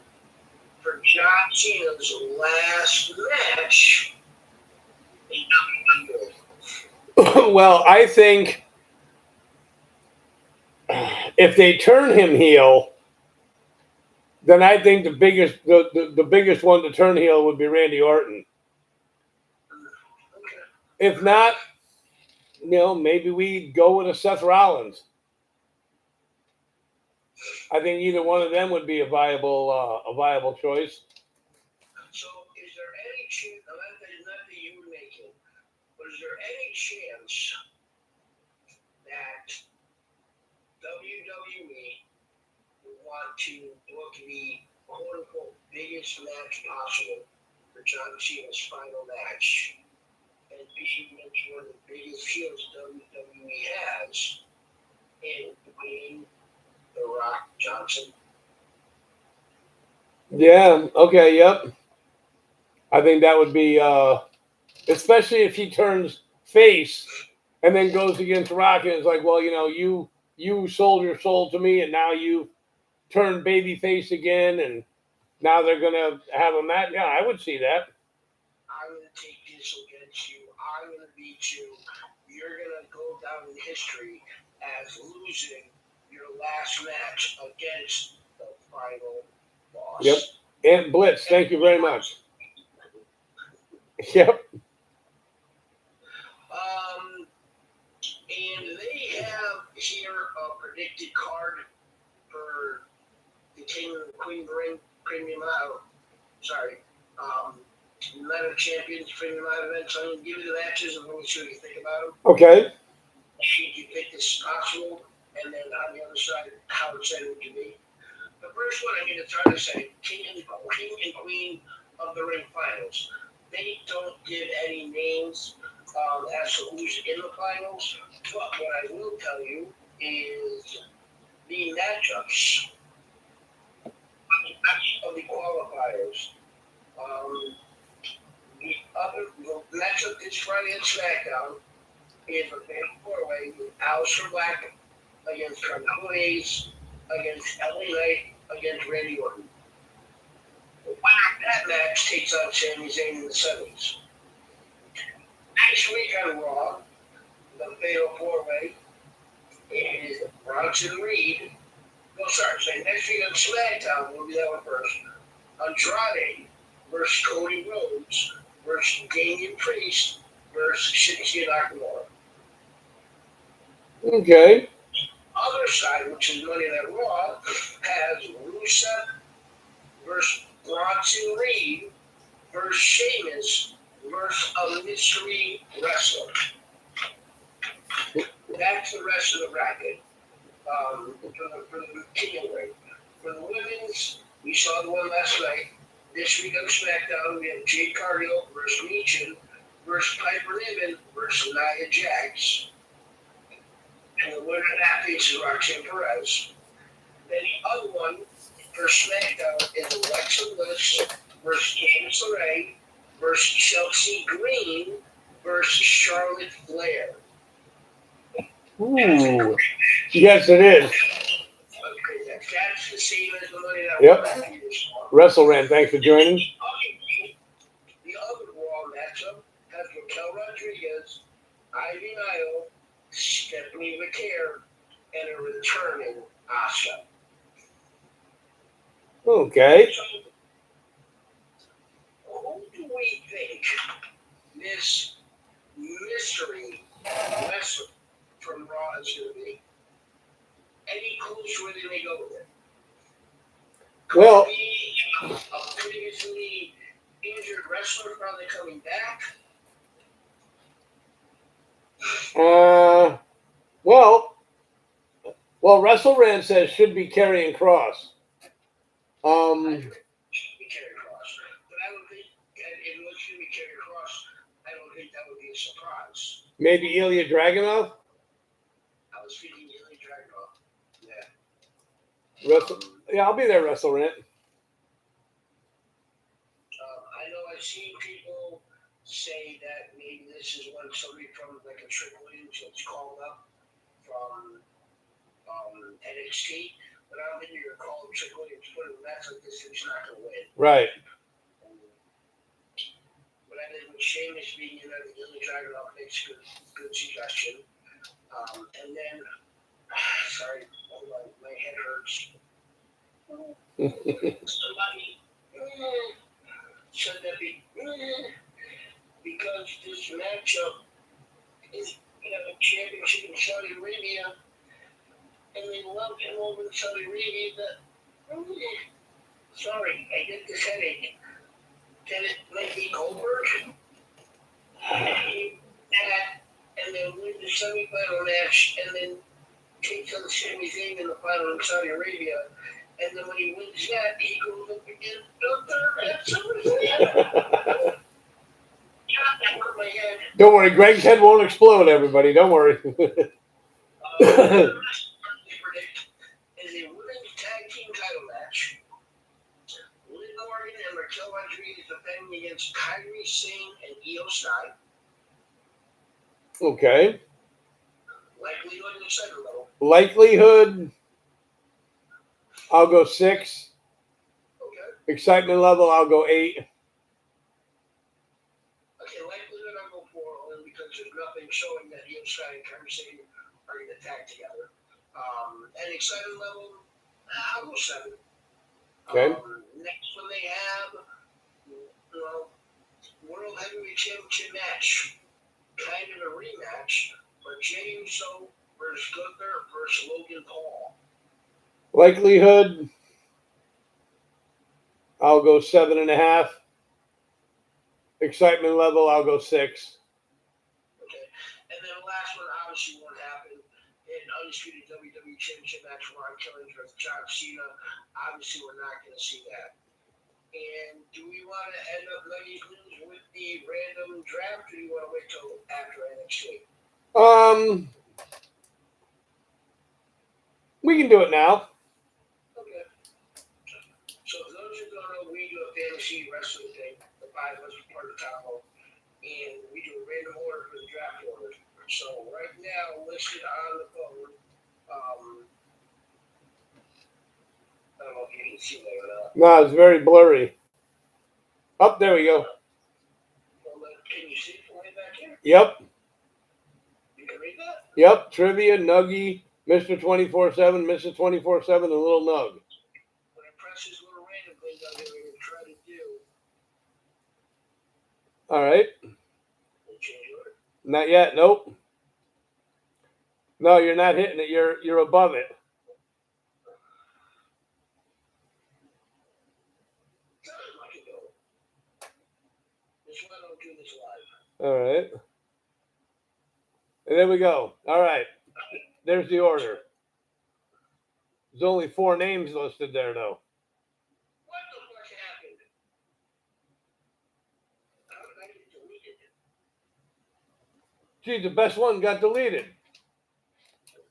for John Cena's last match in WWE? Well, I think if they turn him heel, then I think the biggest one to turn heel would be Randy Orton. Okay. If not, maybe we go with a Seth Rollins. I think either one of them would be a viable choice. So, is there any chance, not that you were making, but is there any chance that WWE would want to book the quote unquote biggest match possible for John Cena's final match? And being one of the biggest heels WWE has in Dwayne The Rock Johnson? Yeah. Okay. Yep. I think that would be, especially if he turns face and then goes against Rock and it's like, well, you sold your soul to me, and now you turn baby face again, and now they're gonna have a match. Yeah, I would see that. I'm going to take this against you. I'm going to beat you. You're going to go down in history as losing your last match against the final Yep. boss. And Blitz, thank you very much. Yep. And they have here a predicted card for the King and Queen Premium sorry, Night of Champions Premium event. So I'm going to give you the matches and let me see what you think about them. Okay. Should you pick this possible? And then on the other side, how excited would you be? The first one, it's hard to say, King and Queen of the Ring finals. They don't give any names as to who's in the finals, but what I will tell you is the matchups of the qualifiers. The matchup this Friday on SmackDown is a fatal four-way with Aleister Black against Carmelo Hayes, against LA Knight, against Randy Orton. The winner of that match takes on Sami Zayn in the semis. Next week on Raw, the fatal four-way is Bronson Reed. No, sorry, next week on SmackDown, we'll do that one first. Andrade versus Cody Rhodes versus Damian Priest versus Shinsuke Nakamura. Okay. Other side, which is Monday Night Raw, has Rusev versus Bronson Reed versus Sheamus versus a mystery wrestler. That's the rest of the bracket for the King ring. For the women's, we saw the one last night. This week on SmackDown, we have Jade Cargill versus Michin versus Piper Niven versus Nia Jax. And the winner of that faces Roxanne Perez. Then the other one for SmackDown is Alexa Bliss versus Candice LeRae versus Chelsea Green versus Charlotte Flair. Ooh. Yes, it is. Okay, that's the same as the money that Yep. we're this month. WrestleRant, thanks for joining. The other Raw matchup has Raquel Rodriguez, Ivy Nile, Stephanie McCare, and a returning Asuka. Okay. Who do we think this mystery wrestler from Raw is going to be? Any clues where they may go with it? Could Well- it be a previously injured wrestler probably coming back? Well, WrestleRant says should be Karrion Kross. Be Karrion Kross. But I don't think, and if it was going to be Karrion Kross, I don't think that would be a surprise. Maybe Ilya Dragunov. I was thinking Ilya Dragunov. Yeah. Yeah, I'll be there, WrestleRant. I know I've seen people say that maybe this is when somebody from like a Trick Williams gets called up from NXT, but I don't think you're going to call him Trick Williams, put him in a match like this, he's not going to win. Right. But I think with Sheamus being in there, the Ilya Dragunov makes good suggestion. And then, sorry, hold on, my head hurts. Somebody said that because this matchup is a championship in Saudi Arabia, and they love him over in Saudi Arabia, that, sorry, I get this headache. That it might be Goldberg, and then win the semifinal match, and then takes on Sami Zayn in the final in Saudi Arabia. And then when he wins that, he goes up against Gunther at SummerSlam. That hurt my head. Don't worry, Greg's head won't explode, everybody. Don't worry. They predict is a women's tag team title match. Liv Morgan and Raquel Rodriguez defending against Kairi Sane and Io Sky. Okay. Likelihood in the center level. Likelihood, I'll go 6. Okay. Excitement level, I'll go 8. Okay, likelihood I'll go 4 only because there's nothing showing that Io Sky and Kairi Sane are going to tag together. And excitement level, I'll go 7. Okay. Next one they have, World Heavyweight Championship match. Kind of a rematch, but Jey Uso versus Gunther versus Logan Paul. Likelihood, I'll go 7.5. Excitement level, I'll go 6. Okay. And then the last one obviously won't happen. In Undisputed WWE Championship match, Ron Killings versus John Cena. Obviously, we're not going to see that. And do we want to end up letting news with the random draft, or do you want to wait till after NXT? We can do it now. Okay. So for those who don't know, we do a fantasy wrestling thing. The 5 of us are part of the top rope, and we do a random order for the draft order. So right now, listed on the phone, I don't know if you can see that or not. No, it's very blurry. Up there we go. Can you see it from way back here? Yep. You can read that? Yep. Trivia, Nuggy, Mr. 24/7, Mrs. 24/7, and Little Nug. When I press this little random thing down here, we're going to try to do. All right. We'll change order. Not yet. Nope. No, you're not hitting it. You're above it. I can go. This one I don't do this live. All right. And there we go. All right. There's the order. There's only 4 names listed there, though. What the fuck happened? How did I get deleted? Gee, the best one got deleted.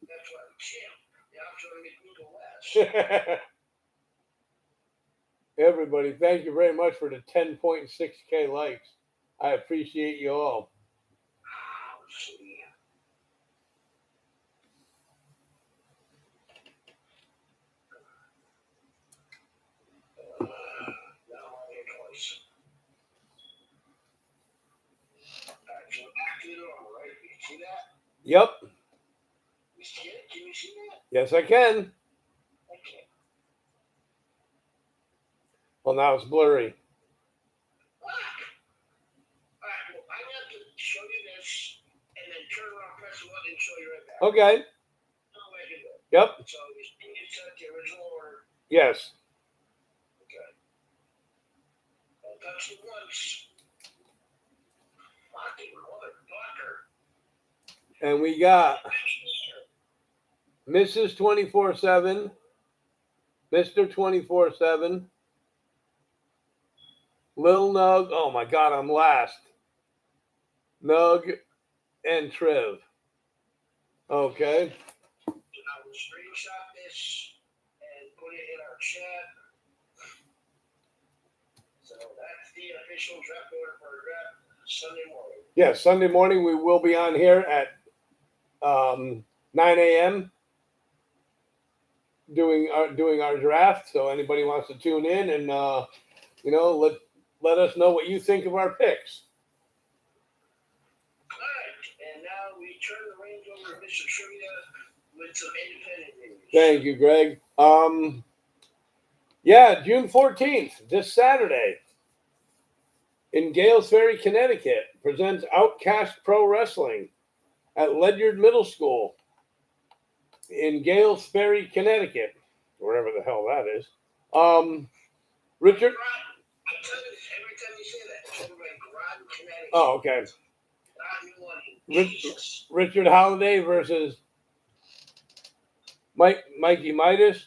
That's why I'm champ. Yeah, I'm trying to make me go last. Everybody, thank you very much for the 10.6K likes. I appreciate you all. Let's see. Now I'm here twice. Actually, active normal, right? You see that? Yep. You see it? Can you see that? Yes, I can. Okay. Well, now it's blurry. Alright, well, I have to show you this and then turn around, press the button, and show you right back. Okay. No way to do it. Yep. So you see it set the original order. Yes. Okay. I'll touch it once. Fucking motherfucker. And we got Mrs. 24/7, Mr. 24/7, Lil Nug. Oh my God, I'm last. Nug and Trev. Okay. I will screenshot this and put it in our chat. So that's the official draft order for draft Sunday morning. Yes, Sunday morning we will be on here at 9 a.m. doing our draft. So anybody wants to tune in and let us know what you think of our picks. All right, and now we turn the reins over to Mr. Trivia with some independent news. Thank you, Greg. Yeah, June 14th, this Saturday, in Gales Ferry, Connecticut, presents Outcast Pro Wrestling at Ledyard Middle School in Gales Ferry, Connecticut, wherever the hell that is. Richard? I tell you this every time you say that. It's over in Groton, Connecticut. Oh, okay. Richard Holiday versus Mikey Midas,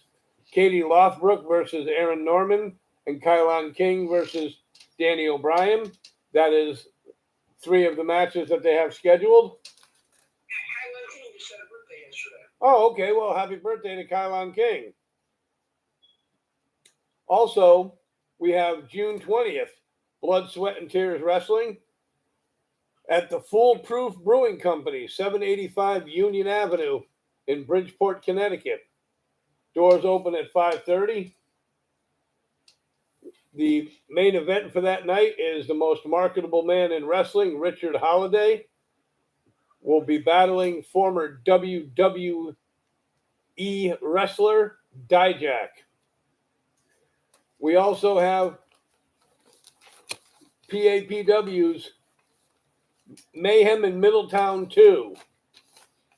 Katie Lothbrook versus Aaron Norman, and Kylon King versus Danny O'Brien. That is 3 of the matches that they have scheduled. Kylon King just had a birthday yesterday. Oh, okay. Well, happy birthday to Kylon King. Also, we have June 20th, Blood, Sweat, and Tears Wrestling at the Foolproof Brewing Company, 785 Union Avenue in Bridgeport, Connecticut. Doors open at 5:30. The main event for that night is the most marketable man in wrestling, Richard Holiday, will be battling former WWE wrestler Dijak. We also have PAPW's Mayhem in Middletown 2,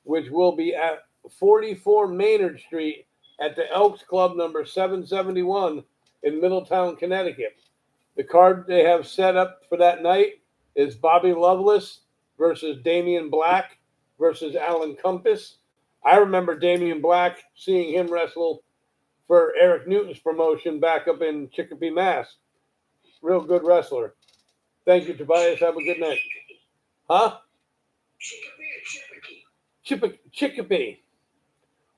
which will be at 44 Maynard Street at the Elks Club number 771 in Middletown, Connecticut. The card they have set up for that night is Bobby Loveless versus Damian Black versus Alan Compass. I remember Damian Black, seeing him wrestle for Eric Newton's promotion back up in Chicopee, Mass. Real good wrestler. Thank you, Tobias. Have a good night. Huh? Chicopee.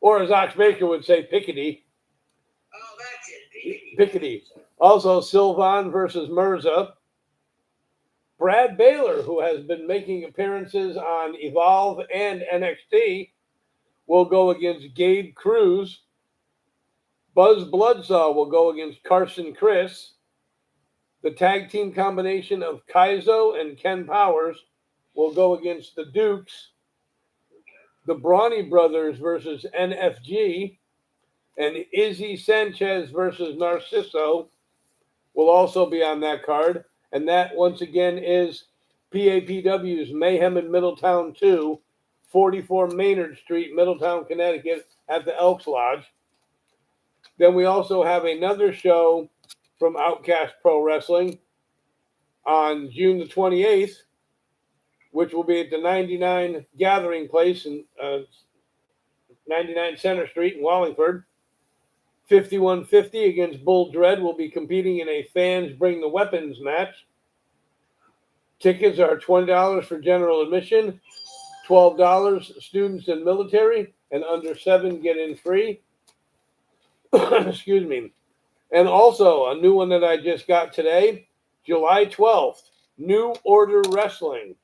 Or as Ox Baker would say, Pickety. Oh, that's it. Pickety. Also, Sylvan versus Mirza. Brad Baylor, who has been making appearances on Evolve and NXT, will go against Gabe Cruz. Buzz Bloodsaw will go against Carson Chris. The tag team combination of Kaizo and Ken Powers will go against the Dukes. The Brawny Brothers versus NFG. And Izzy Sanchez versus Narciso will also be on that card. And that, once again, is PAPW's Mayhem in Middletown 2, 44 Maynard Street, Middletown, Connecticut, at the Elks Lodge. Then we also have another show from Outcast Pro Wrestling on June the 28th, which will be at the 99 Gathering Place in 99 Center Street in Wallingford. 5150 against Bull Dread will be competing in a Fans Bring the Weapons match. Tickets are $20 for general admission, $12 students and military, and under 7 get in free. Excuse me. And also a new one that I just got today, July 12th, New Order Wrestling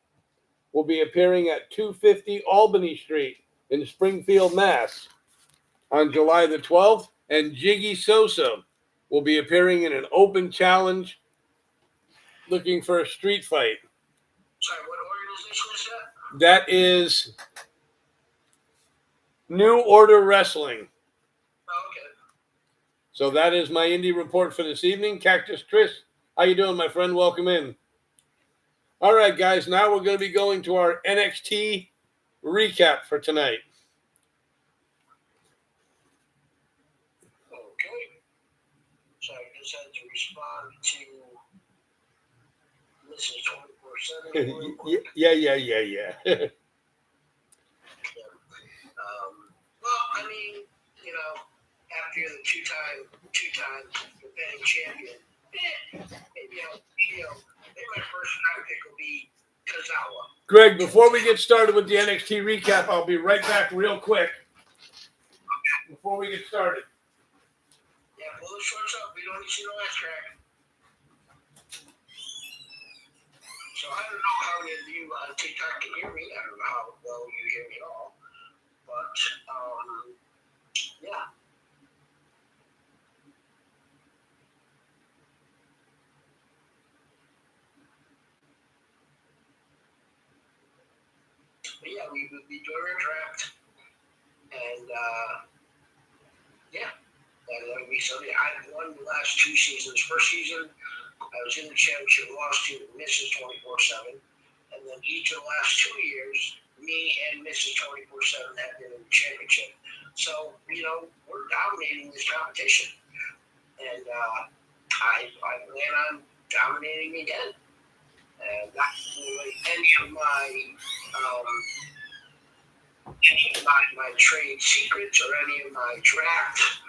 will be appearing at 250 Albany Street in Springfield, Mass. on July the 12th. And Jiggy Sosa will be appearing in an open challenge looking for a street fight. Sorry, what organization is that? That is New Order Wrestling. Oh, okay. So that is my indie report for this evening. Cactus Chris, how you doing, my friend? Welcome in. All right, guys, now we're going to be going to our NXT recap for tonight. Okay. So I just had to respond to Mrs. 24/7. Yeah. Well, I mean, after you're the two-time defending champion, maybe my first round pick will be Tozawa. Greg, before we get started with the NXT recap, I'll be right back real quick. Before we get started. Yeah, pull the shorts up. We don't need to see no ass crack. So I don't know how many of you on TikTok can hear me. I don't know how well you hear me at all. But, yeah. But yeah, we will be doing our draft. And, yeah. That'll be something. I've won the last two seasons. First season, I was in the championship, lost to Mrs. 24/7. And then each of the last 2 years, me and Mrs. 24/7 have been in the championship. So, we're dominating this competition. And I plan on dominating again. And not really any of my trade secrets or any of my draft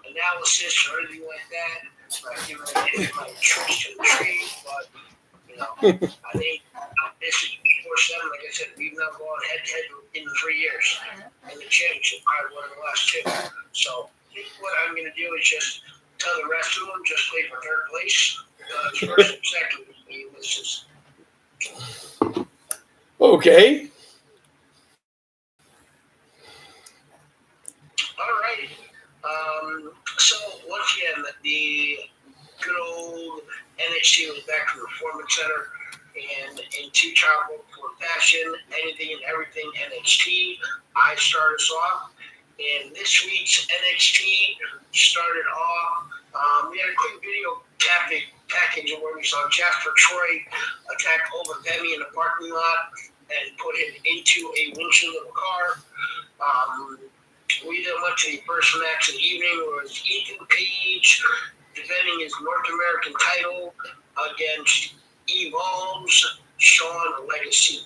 analysis or anything like that. I give any of my tricks to the trade, but I think this is 24/7. Like I said, we've not gone head-to-head in 3 years in the championship. I won the last two. So I think what I'm going to do is just tell the rest of them just play for third place. First and second would be Mrs. Okay. All right. So once again, the good old NXT was back from the Performance Center, and in two tropical fashion, anything and everything NXT. I started us off, and this week's NXT started off. We had a quick video package where we saw Jasper Troy attack Oba Femi in the parking lot and put him into a windshield of a car. We then went to the first match of the evening, where it was Ethan Page defending his North American title against Evolve's Shawn Legacy.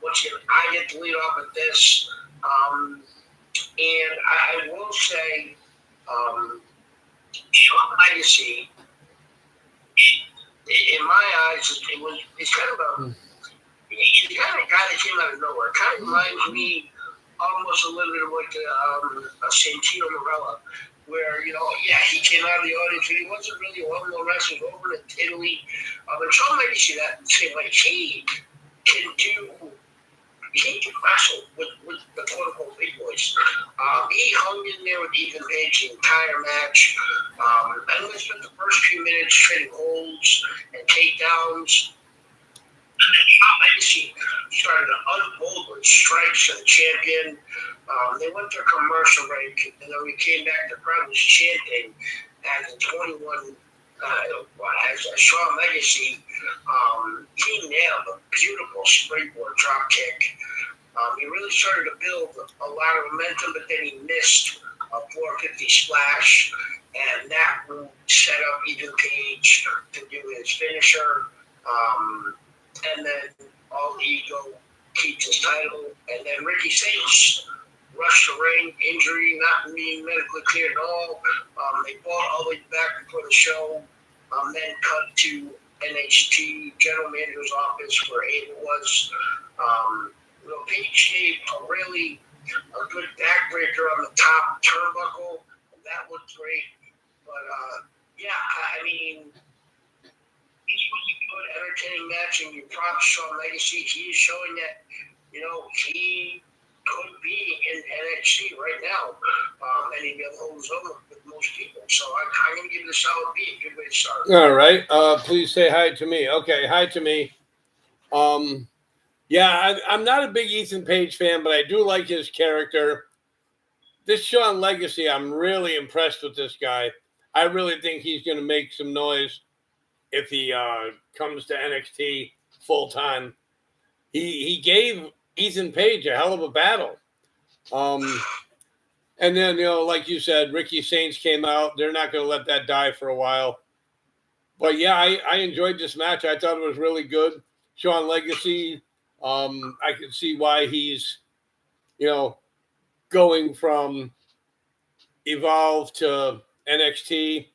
Once again, I get to lead off with this. And I will say, Shawn Legacy, in my eyes, it's kind of he's the kind of guy that came out of nowhere. It kind of reminds me almost a little bit of like a Santino Marella, where, he came out of the audience and he wasn't really a well-known wrestler over in Italy. And Shawn Legacy, that same, like, he can wrestle with the quote-unquote big boys. He hung in there with Ethan Page the entire match. And we spent the first few minutes trading holds and takedowns. Shawn Legacy started to unfold with strikes to the champion. They went to a commercial break, and then we came back. The crowd was chanting as the 21, as Shawn Legacy. He nailed a beautiful springboard drop kick. He really started to build a lot of momentum, but then he missed a 450 splash, and that set up Ethan Page to do his finisher. And then All Ego keeps his title. And then Ricky Sage rushed the ring, injury, not being medically cleared at all. They fought all the way back before the show. Then cut to NXT General Manager's office where Abel was. Page gave a good backbreaker on the top turnbuckle. And that looked great. But yeah, I mean, he's supposed to be a good, entertaining match, and you props Shawn Legacy. He is showing that he could be in NXT right now, and he'd be able to hold his own with most people. So I'm going to give it a solid B. Good way to start. All right. Please say hi to me. Okay, hi to me. Yeah, I'm not a big Ethan Page fan, but I do like his character. This Shawn Legacy, I'm really impressed with this guy. I really think he's going to make some noise if he comes to NXT full time. He gave Ethan Page a hell of a battle. And then, like you said, Ricky Saints came out. They're not going to let that die for a while. But yeah, I enjoyed this match. I thought it was really good. Shawn Legacy, I can see why he's, going from Evolve to NXT.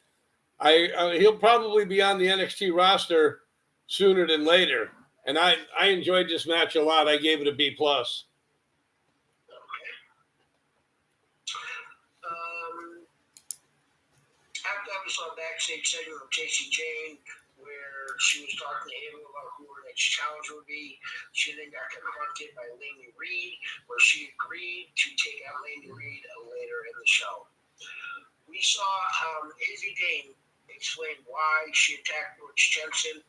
He'll probably be on the NXT roster sooner than later. And I enjoyed this match a lot. I gave it a B+. After I saw a backstage segment of Casey Jane where she was talking to him about who her next challenger would be, she then got confronted by Laney Reed, where she agreed to take out Laney Reed later in the show. We saw Izzy Dane explain why she attacked Brooks Jensen.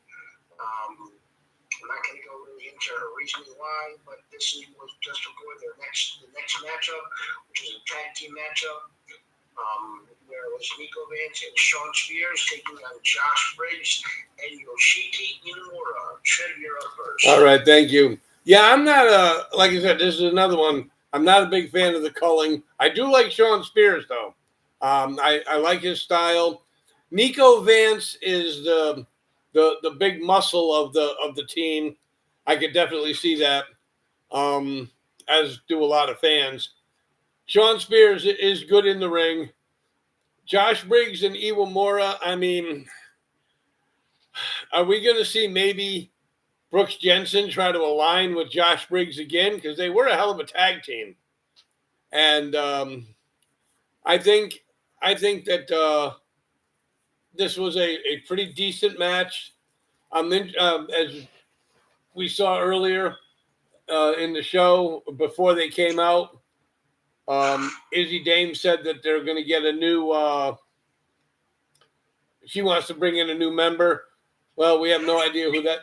I'm not going to go really into her reasoning why, but this was just before the next matchup, which is a tag team matchup, where it was Nico Vance and Sean Spears taking on Josh Briggs and Yoshiki Inamura. Trev, you're up first. All right, thank you. Yeah, I'm not like I said, this is another one. I'm not a big fan of the culling. I do like Sean Spears though. I like his style. Nico Vance is the big muscle of the team. I could definitely see that, as do a lot of fans. Sean Spears is good in the ring. Josh Briggs and Iwamura, I mean, are we going to see maybe Brooks Jensen try to align with Josh Briggs again? Because they were a hell of a tag team. And I think that this was a pretty decent match. As we saw earlier in the show, before they came out, Izzy Dame said that they're going to get a new. She wants to bring in a new member. Well, we have no idea who that.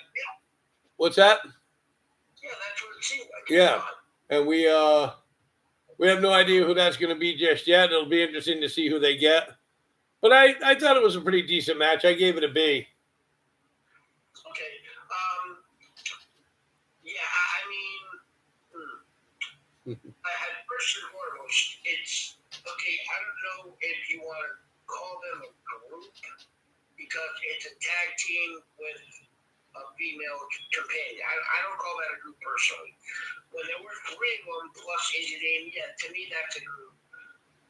What's that? Yeah, that's what it seemed like. Yeah, and we have no idea who that's going to be just yet. It'll be interesting to see who they get. But I thought it was a pretty decent match. I gave it a B. Okay. Yeah, I mean, first and foremost, it's okay. I don't know if you want to call them a group because it's a tag team with a female companion. I don't call that a group personally. When there were three of them plus Izzy Dame, yeah, to me that's a group.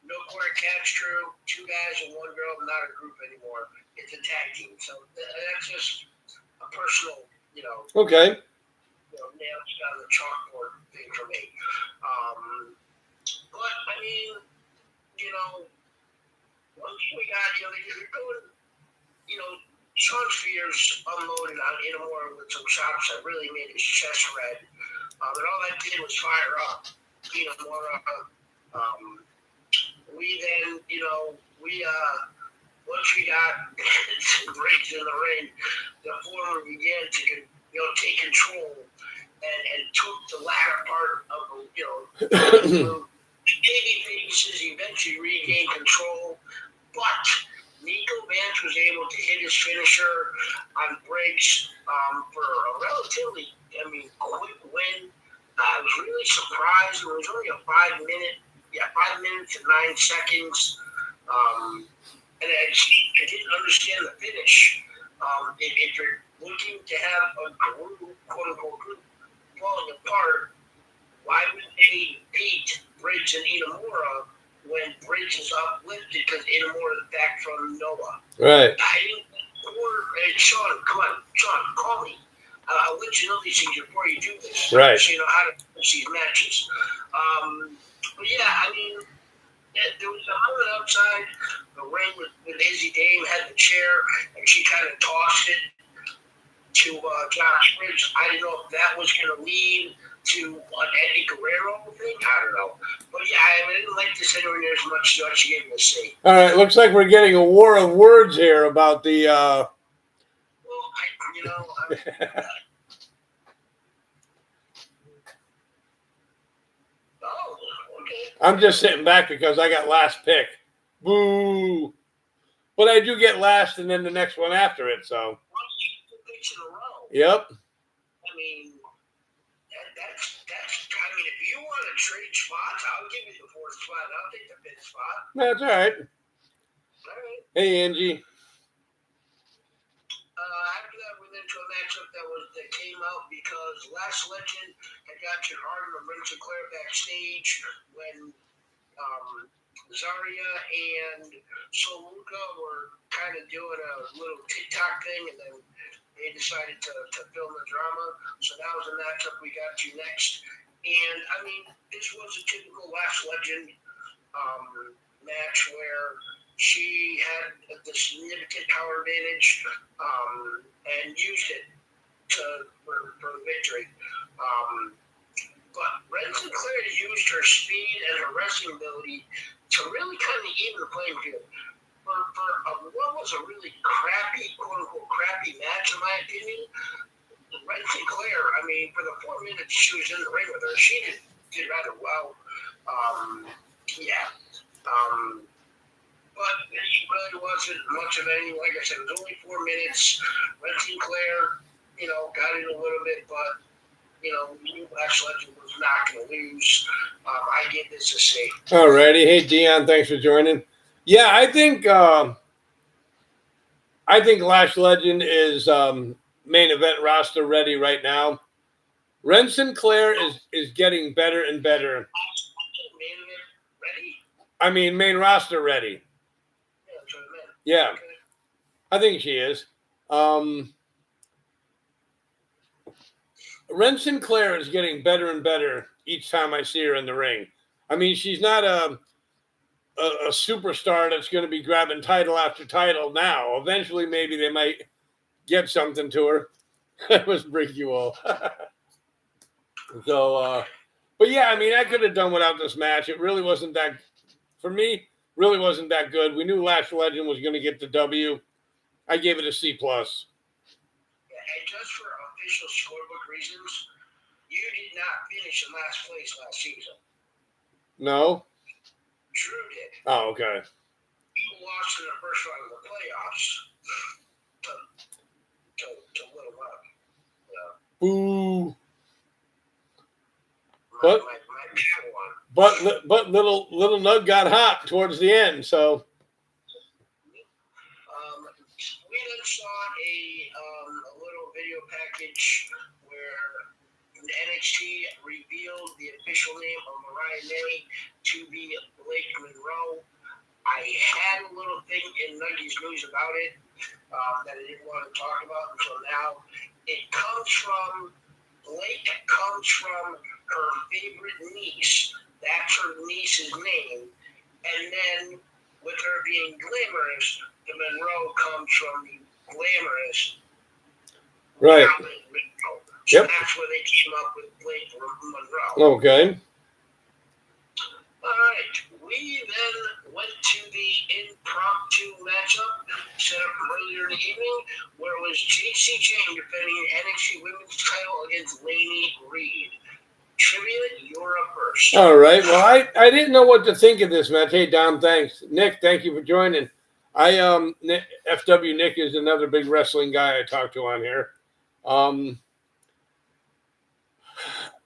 No Corey Castro, two guys and one girl, not a group anymore. It's a tag team. So that's just a personal, Okay. nails on the chalkboard thing for me. But I mean, one thing we got, they're going, Sean Spears unloaded on Inamura with some shots that really made his chest red. And all that did was fire up Inamura. We then, once we got Briggs in the ring, the former began to, take control and took the latter part of the, baby faces eventually regained control, but Nico Vance was able to hit his finisher on Briggs for a relatively, quick win. I was really surprised. It was only a 5 minutes and 9 seconds. And I didn't understand the finish. If you're looking to have a group, quote unquote group, falling apart, why would they beat Briggs and Inamura when Briggs is uplifted because Inamura is back from Noah? Right. Sean, come on, Sean, call me. I'll let you know these things before you do this. Right. So you know how to finish these matches. But yeah, Yeah, there was a moment outside the ring with Izzy Dame had the chair, and she kind of tossed it to Josh Briggs. I didn't know if that was going to lead to an Eddie Guerrero thing. I don't know. But yeah, I didn't like this anywhere near as much as what she gave me to see. All right, looks like we're getting a war of words here about the. Well, oh, okay. I'm just sitting back because I got last pick. Boo! But I do get last, and then the next one after it. So. 2 picks in a row. Yep. I mean, that's. I mean, if you want to trade spots, I'll give you the 4th spot. I'll take the 5th spot. That's all right. All right. Hey, Angie. After that, we went into a matchup that came out because Last Legend had gotten Harden and Ren Sinclair backstage when Zarya and Soluka were kind of doing a little TikTok thing, and then they decided to film the drama. So that was a matchup we got to next. And I mean, this was a typical Last Legend match where she had the significant power advantage and used it for victory. But Ren Sinclair used her speed and her wrestling ability to really kind of even the playing field. For what was a really crappy, quote-unquote, crappy match, in my opinion, Ren Sinclair, I mean, for the 4 minutes she was in the ring with her, she did rather well. But it really wasn't much of any. Like I said, it was only 4 minutes. Ren Sinclair, got it a little bit, but Last Legend was not going to lose. I give this a C. All righty. Hey, Dion, thanks for joining. Yeah, I think Last Legend is main event roster ready right now. Ren Sinclair is getting better and better. Main event ready? I mean, main roster ready. Yeah, that's what I meant. Yeah, Okay. I think she is. Ren Sinclair is getting better and better each time I see her in the ring. I mean, she's not a superstar that's going to be grabbing title after title now. Eventually, maybe they might get something to her. That was break you all. So, but yeah, I mean, I could have done without this match. It really wasn't that, for me, really wasn't that good. We knew Last Legend was going to get the W. I gave it a C+. Yeah, and just for official scorebook reasons, you did not finish in last place last season. No? Drew did. Oh, okay. You lost in the first round of the playoffs to Little Mug. Boo. My one. But little Nug got hot towards the end, so. We then saw a little video package where NXT revealed the official name of Mariah May to be Blake Monroe. I had a little thing in Nuggy's news about it that I didn't want to talk about until now. Blake comes from her favorite niece. That's her niece's name. And then with her being glamorous, the Monroe comes from the glamorous. Right. So Yep. that's where they came up with Blake Monroe. Okay. All right. We then went to the impromptu matchup set up earlier in the evening, where it was JC Jane defending NXT Women's title against Lainey Reed. Trivia, you're up first. All right. Well, I didn't know what to think of this match. Hey, Dom, thanks. Nick, thank you for joining. FW Nick is another big wrestling guy I talk to on here.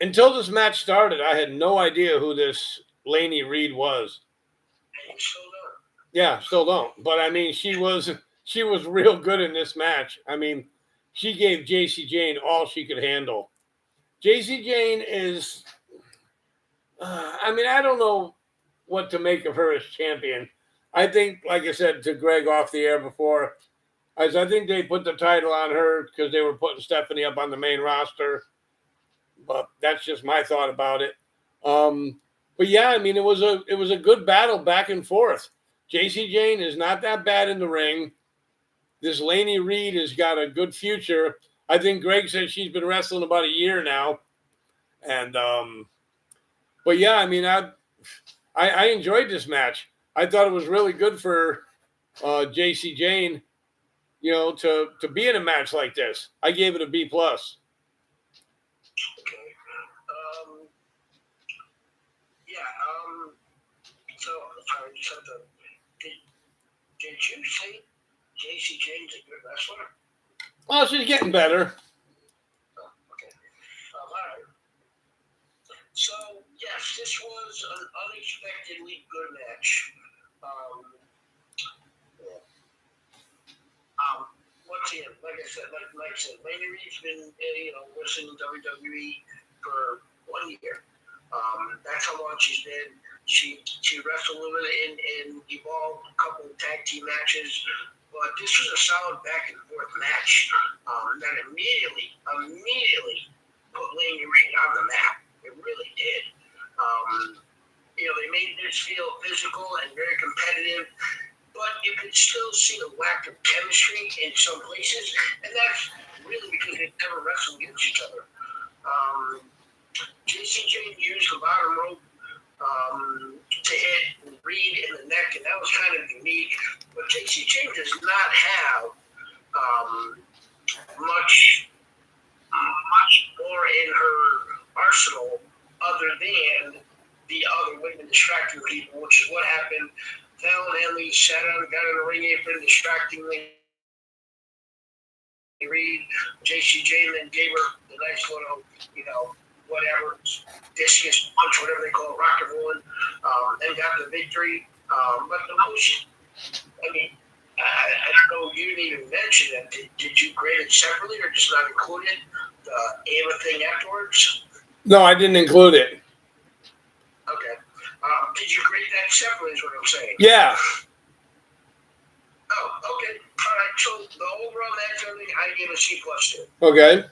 Until this match started, I had no idea who this Lainey Reed was. And you still don't. Yeah, still don't. But I mean, she was real good in this match. I mean, she gave JC Jane all she could handle. JC Jane is, I mean, I don't know what to make of her as champion. I think, like I said to Greg off the air before, I think they put the title on her because they were putting Stephanie up on the main roster. But that's just my thought about it. But yeah, I mean, it was a good battle back and forth. JC Jane is not that bad in the ring. This Laney Reed has got a good future. I think Greg said she's been wrestling about a year now, and but yeah, I mean, I enjoyed this match. I thought it was really good for JC Jane, to be in a match like this. I gave it a B plus. Okay. Yeah. So I just have to. Did you say JC Jane's a good wrestler? Oh, she's getting better. Oh, okay. All right. So yes, this was an unexpectedly good match. Um, yeah. Once again, like I said, Lady Reed's been wrestling in WWE for 1 year. That's how long she's been. She wrestled a little bit in Evolve, a couple of tag team matches, but this was a solid back and forth match that immediately put Lady Reed on the map. It really did. They made this feel physical and very competitive, but you could still see the lack of chemistry in some places, and that's really because they never wrestled against each other. JC Jane used the bottom rope to hit Reed in the neck, and that was kind of unique. But JC Jane does not have much more in her arsenal other than the other women distracting people, which is what happened. Fallon Henley sat on, got on the ring apron, distractingly Reed. JC Jane then gave her the nice little, whatever, discus punch, whatever they call it, rocket rolling, and got the victory. But the most, I don't know, you didn't even mention that. Did you grade it separately or just not include it? The Ava thing afterwards? No, I didn't include it. Okay. Did you grade that separately is what I'm saying? Yeah. Oh, okay. All right. So the overall match, I gave a C+ to. Okay.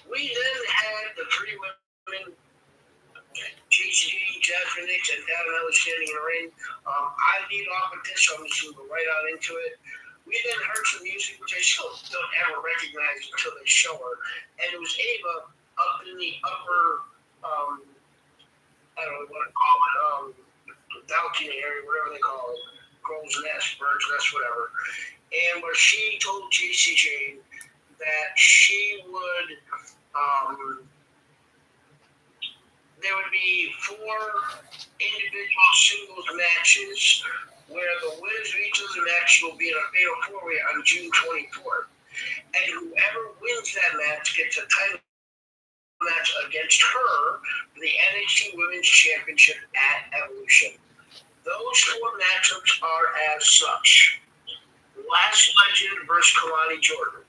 We then had the three women, JC, Jasmine Nix, and Dana Ellis standing in the ring. I lead off with this, so I'm just going to go right on into it. We then heard some music, which I still don't ever recognize until they show her. And it was Ava up in the upper, I don't know what to call it, balcony area, whatever they call it. Crow's Nest, Bird's Nest, whatever. And where she told JC Jane that she would, there would be 4 individual singles matches where the winners of each of the matches will be in a fatal 4-way on June 24th. And whoever wins that match gets a title match against her for the NXT Women's Championship at Evolution. Those 4 matchups are as such. Lash Legend versus Kalani Jordan.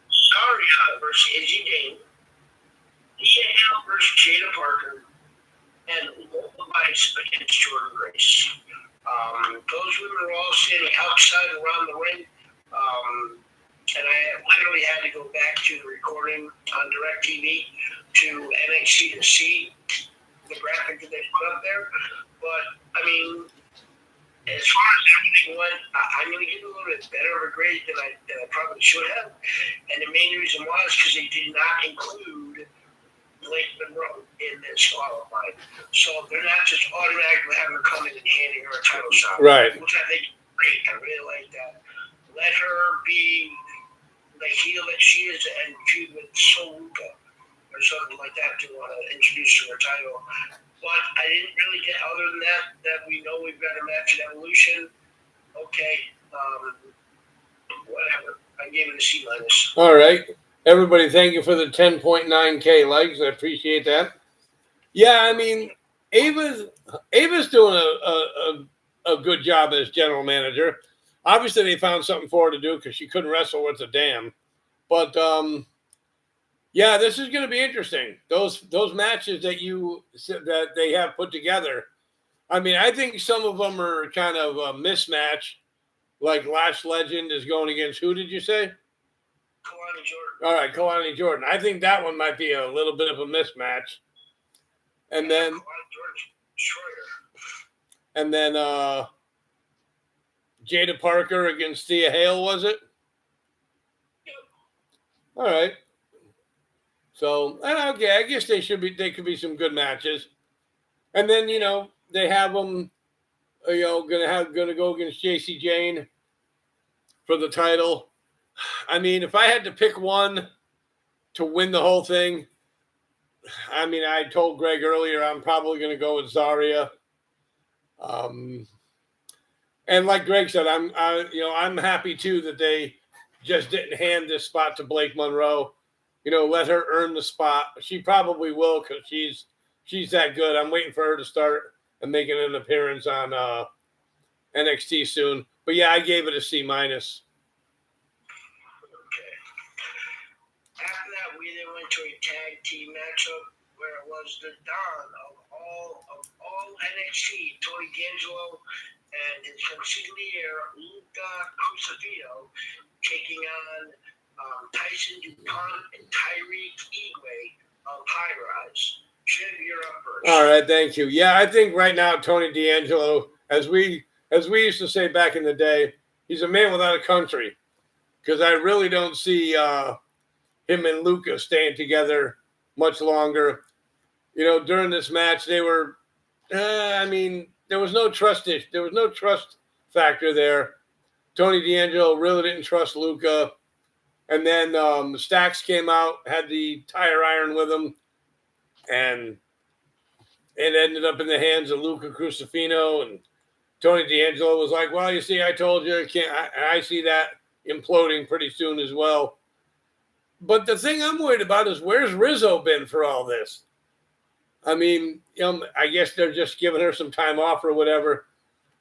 Saria versus Izzy Dane. Hale versus Jada Parker. And Lola Vice against Jordan Grace. Those women were all standing outside around the ring. And I literally had to go back to the recording on DirecTV to NXT to see the graphic that they put up there. But, as far as everything went, I'm going to give it a little bit better of a grade than I probably should have. And the main reason was because they did not include Blake Monroe in this qualifying. So they're not just automatically having her come in and handing her a title shot. Right. Which I think is great. I really like that. Let her be the heel that she is and feud with Soluka or something like that to introduce her title. But I didn't really get, other than that we know we've got a match at Evolution. Okay, whatever. I gave it a C-. All right. Everybody, thank you for the 10.9K likes. I appreciate that. Yeah, Ava's doing a good job as general manager. Obviously, they found something for her to do because she couldn't wrestle worth a damn. But yeah, this is going to be interesting. Those matches that they have put together. I think some of them are kind of a mismatch. Like Lash Legend is going against who did you say? Kalani Jordan. All right, Kalani Jordan. I think that one might be a little bit of a mismatch. And then Jada Parker against Thea Hale, was it? Yep. All right. So okay, I guess they could be some good matches. And then they have them, gonna go against JC Jane for the title. I mean, if I had to pick one to win the whole thing, I mean, I told Greg earlier I'm probably gonna go with Zarya. And like Greg said, I'm happy too that they just didn't hand this spot to Blake Monroe. Let her earn the spot. She probably will because she's that good. I'm waiting for her to start and making an appearance on NXT soon. But yeah, I gave it a C minus. Okay. After that, we then went to a tag team matchup where it was the Dawn of all NXT, Tony D'Angelo and his consigliere Luca Crucifino taking on Tyson DuPont and Tyreek Igwe of High Rise. Jim, you're up first. All right, thank you. Yeah, I think right now Tony D'Angelo, as we used to say back in the day, he's a man without a country. Because I really don't see him and Luca staying together much longer. During this match, they were, there was no trust issue. There was no trust factor there. Tony D'Angelo really didn't trust Luca. And then Stacks came out, had the tire iron with him, and it ended up in the hands of Luca Crucifino. And Tony D'Angelo was like, well, you see, I told you. I see that imploding pretty soon as well. But the thing I'm worried about is where's Rizzo been for all this? I mean, I guess they're just giving her some time off or whatever.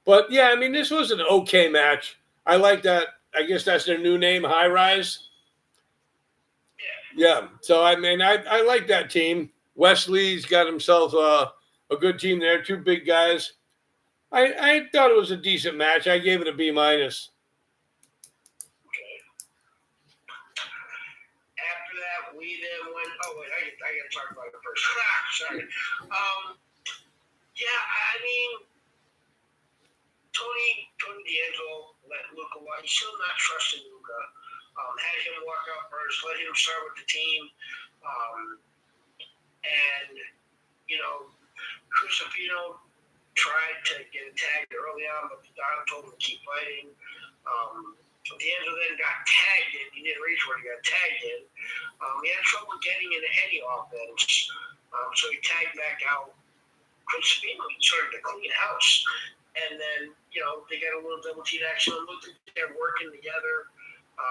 But yeah, I mean, this was an okay match. I like that. I guess that's their new name, High Rise. Yeah. So I mean, I like that team. Wesley's got himself a good team there. Two big guys. I thought it was a decent match. I gave it a B minus. After that, we then went. Oh wait, I got to talk about it first. Sorry. Yeah, I mean, Tony D'Angelo let Luca walk. He's still not trusting Luca. Had him walk out first. Let him start with the team. And Crucifino tried to get a tag early on, but Don told him to keep fighting. D'Angelo then got tagged in. He didn't reach where he got tagged in. He had trouble getting into any offense, so he tagged back out. Crucifino started to clean house. And then, they got a little double team action. It looked like they're working together. But,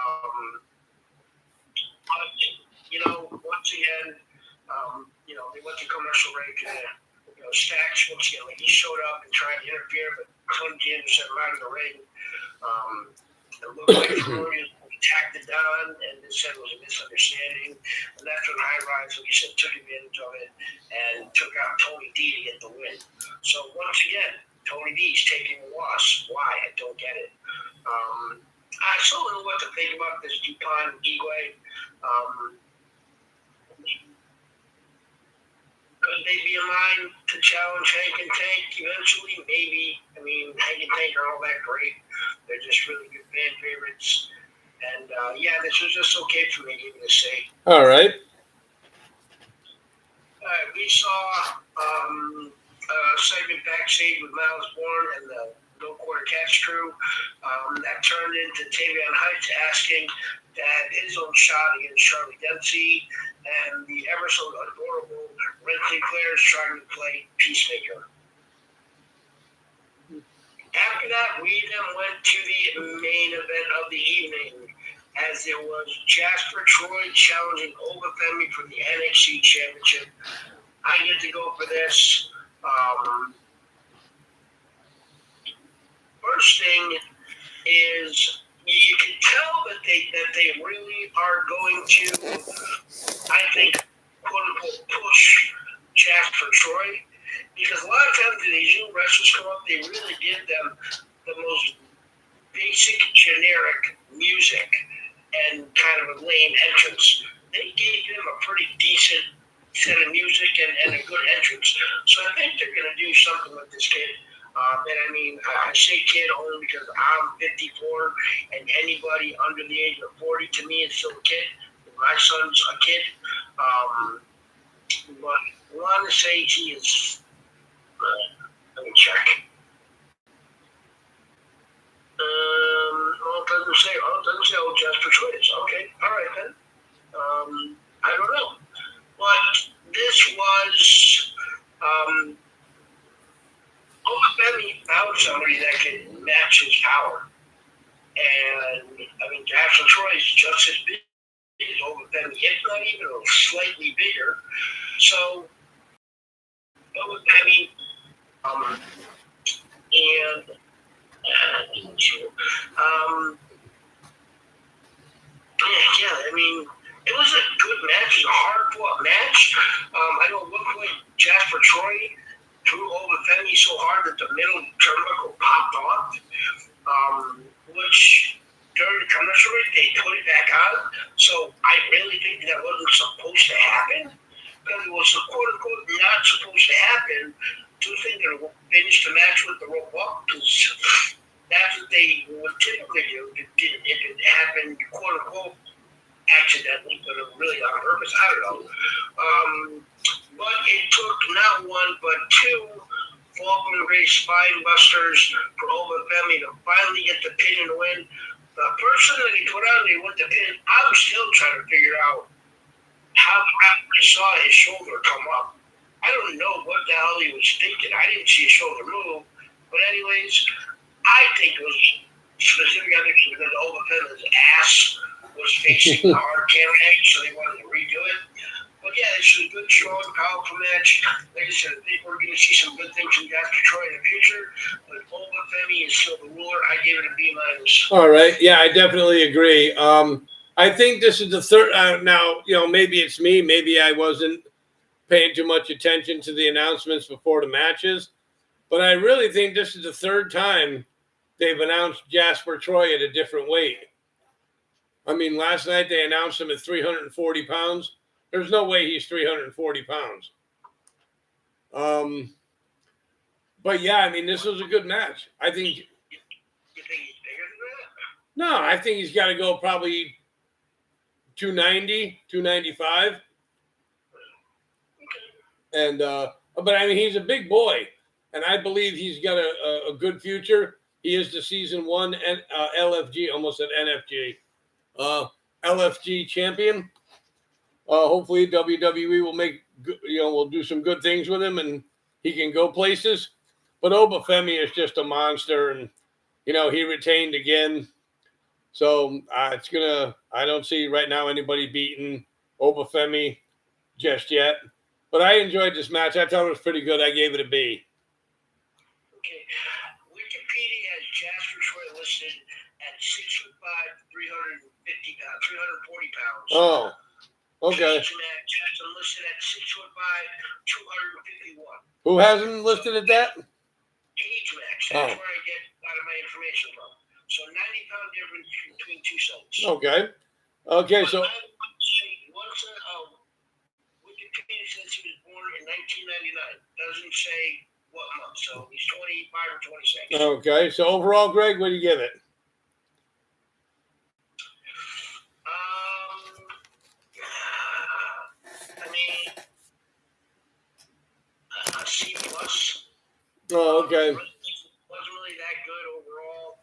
once again, they went to commercial break. Stacks, once again, he showed up and tried to interfere, but Tony D'Angelo sent him out of the ring. It looked like Florian attacked the Don, and this said it was a misunderstanding. And that's when High Rise, like you said, took advantage of it and took out Tony D to get the win. So once again, Tony D's taking a loss. Why? I don't get it. I still don't know what to think about this DuPont Igwe. Could they be in line to challenge Hank and Tank eventually? Maybe. I mean, Hank and Tank are all that great. They're just really good fan favorites. And, yeah, this was just okay for me, even to say. All right. We saw a segment backstage with Miles Bourne and the No Quarter Catch crew that turned into Tavion Heights asking to have his own shot against Charlie Dempsey, and the ever so adorable Red Sinclair is trying to play Peacemaker. After that, we then went to the main event of the evening, as it was Jasper Troy challenging Obafemi for the NXT Championship. I get to go for this. First thing is, you can tell that they really are going to, I think, quote unquote, push Jasper Troy, because a lot of times when these new wrestlers come up, they really give them the most basic, generic music and kind of a lame entrance. They gave him a pretty decent set of music and a good entrance. So I think they're going to do something with this kid. And I mean, I say kid only because I'm 54, and anybody under the age of 40 to me is still a kid. My son's a kid. But I want to say he is. Let me check. Well, it doesn't say. Oh, it doesn't say old Jasper Choice. Okay, all right then. I don't know, but this was Obafemi found somebody that could match his power, and I mean Jasper Troy is just as big as Obafemi, if not even slightly bigger. So Obafemi, and yeah, I mean, it was a good match. It was a hard-fought match. I know at one point Jasper Troy threw Obafemi so hard that the middle turnbuckle popped off, which during the commercial break they put it back on. So I really think that wasn't supposed to happen, because it was quote-unquote not supposed to happen. To think that it finish the match with the rope up, because that's what they would typically do. If it happened, quote unquote, accidentally, but really on purpose, I don't know. But it took not one, but two Falkland Ray spine busters for Obafemi to finally get the pin and win. The person that he put on there with the pin, I'm still trying to figure out how I saw his shoulder come up. I don't know what the hell he was thinking. I didn't see his shoulder move. But anyways, I think it was specifically because Obafemi's ass was facing the hard camera edge, so they wanted to redo it. But yeah, this was a good, strong, powerful match. Like I said, I think we're going to see some good things from Jasper Troy in the future. But Obafemi is still the ruler. I gave it a B-. All right. Yeah, I definitely agree. I think this is the third. Now, maybe it's me. Maybe I wasn't paying too much attention to the announcements before the matches. But I really think this is the third time they've announced Jasper Troy at a different weight. I mean, last night they announced him at 340 pounds. There's no way he's 340 pounds. But yeah, I mean, this was a good match. I think. You think he's bigger than that? No, I think he's got to go probably 290, 295. And but I mean, he's a big boy, and I believe he's got a good future. He is the season one LFG, almost an NFG, LFG champion. Hopefully, WWE will will do some good things with him, and he can go places. But Obafemi is just a monster, and he retained again. So I don't see right now anybody beating Obafemi just yet. But I enjoyed this match. I thought it was pretty good. I gave it a B. Okay. Wikipedia has Jasper Troy listed at 6'5", 340 pounds. Oh, okay. Cage match has him listed at 6'5", 251. Who hasn't listed at that? Cage match. That's where I get a lot of my information from. So 90-pound difference between two sites. Okay. Okay, so. Wikipedia says he was born in 1999. Doesn't say what month, so he's 25 or 26. Okay, so overall, Greg, what do you give it? I mean, a C plus. Oh, okay. Wasn't really that good overall.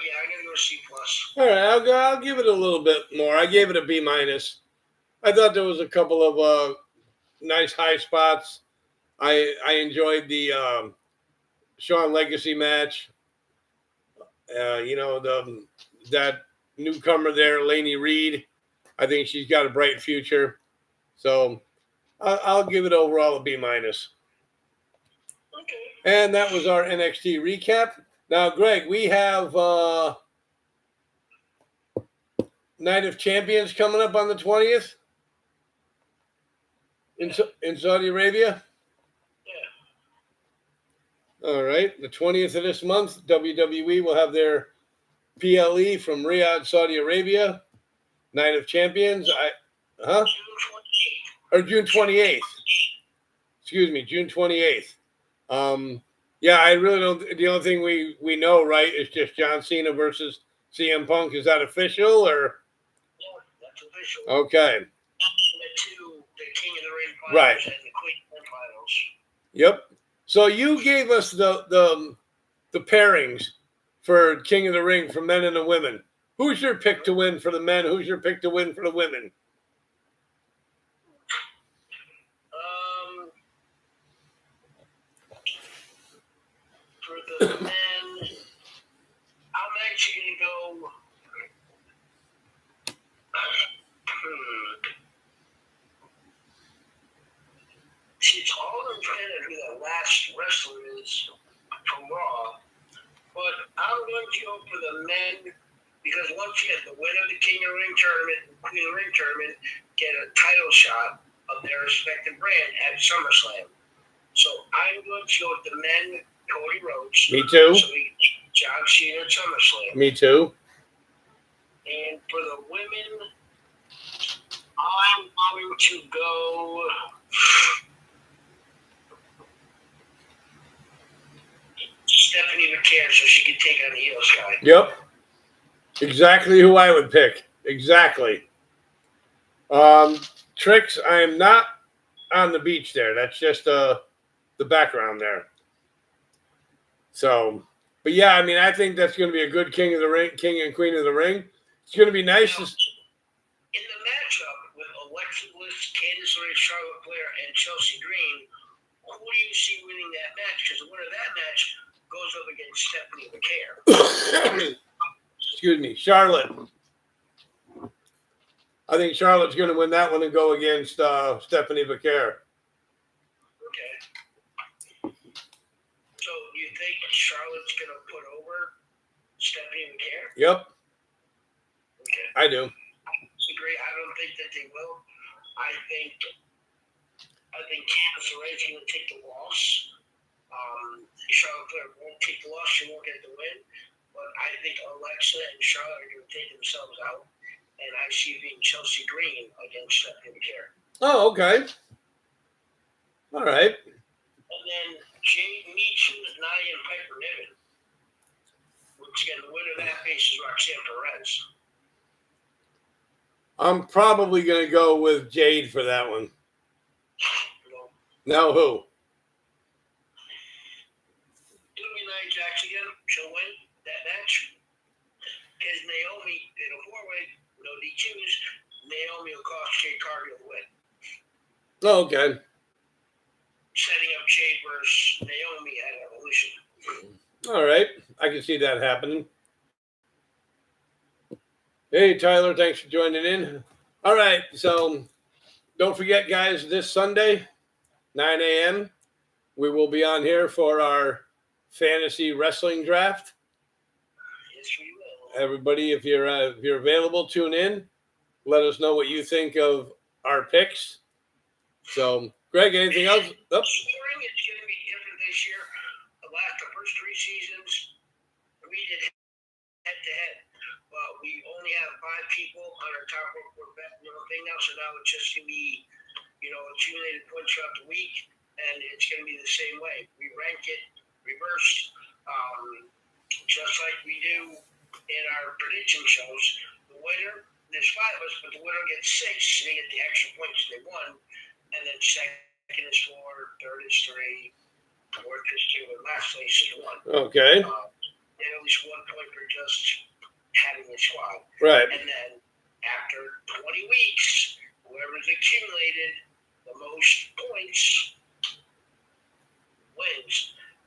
Yeah, I'm gonna go C plus. All right, I'll give it a little bit more. I gave it a B minus. I thought there was a couple of nice high spots. I enjoyed the Shawn Legacy match. That newcomer there, Lainey Reed. I think she's got a bright future. So I'll give it overall a B minus. Okay. And that was our NXT recap. Now, Greg, we have Night of Champions coming up on the 20th. In Saudi Arabia? Yeah. All right. The 20th of this month, WWE will have their PLE from Riyadh, Saudi Arabia. Night of Champions. June 28th. or June 28th. Excuse me, June 28th. Yeah, I really don't. The only thing we know, right, is just John Cena versus CM Punk. Is that official or? Yeah, that's official. Okay. The King of the Ring finals Right. and the Queen of the finals. Yep. So you gave us the pairings for King of the Ring for men and the women. Who's your pick to win for the men? Who's your pick to win for the women? For the men, I'm actually going to go. It's all dependent who the last wrestler is from Raw, but I'm going to go for the men because once you get the winner of the King of the Ring tournament and Queen of the Ring tournament, get a title shot of their respective brand at SummerSlam. So I'm going to go with the men, Cody Rhodes. Me too. So we John Cena at SummerSlam. Me too. And for the women, I'm going to go. Stephanie McCann so she can take on the Io Sky. Yep. Exactly who I would pick. Exactly. Tricks, I am not on the beach there. That's just the background there. So, but yeah, I mean, I think that's going to be a good King of the Ring, King and Queen of the Ring. It's going to be nice. Now, in the matchup with Alexa Bliss, Candice LeRae, Charlotte Flair, and Chelsea Green, who do you see winning that match? Because the winner of that match goes up against Stephanie McCare. Excuse me, Charlotte. I think Charlotte's going to win that one and go against Stephanie McCare. Okay. So you think Charlotte's going to put over Stephanie McCare? Yep. Okay. I do. I disagree. I don't think that they will. I think Candice LeRae is going to take the loss. Charlotte Flair won't take the loss. She won't get the win. But I think Alexa and Charlotte are going to take themselves out. And I see it being Chelsea Green against Stephanie McCare. Oh, okay. All right. And then Jade Meacham, Nia, and Piper Niven. Which again, the winner of that faces Roxanne Perez. I'm probably going to go with Jade for that one. Now who? It'll be Nia Jax again. She'll win that match. Because Naomi in a four-way, no DQs, Naomi will cost Jade Cargill the win. Oh, okay. Setting up Jade versus Naomi at Evolution. All right. I can see that happening. Hey, Tyler, thanks for joining in. All right. So don't forget, guys, this Sunday, 9 a.m., we will be on here for our fantasy wrestling draft. Yes, we will. Everybody, if you're available, tune in. Let us know what you think of our picks. So, Greg, anything else? Scoring is going to be different this year. The first three seasons, we did head-to-head. We only have 5 people on our top report thing now, so now it's just going to be, accumulated points throughout the week, and it's going to be the same way. We rank it reversed, just like we do in our prediction shows. The winner, there's 5 of us, but the winner gets 6, they get the extra points they won, and then second is 4, third is 3, fourth is 2, and last place is 1. Okay. And at least 1 point for just having a squad. Right. And then after 20 weeks, whoever's accumulated the most points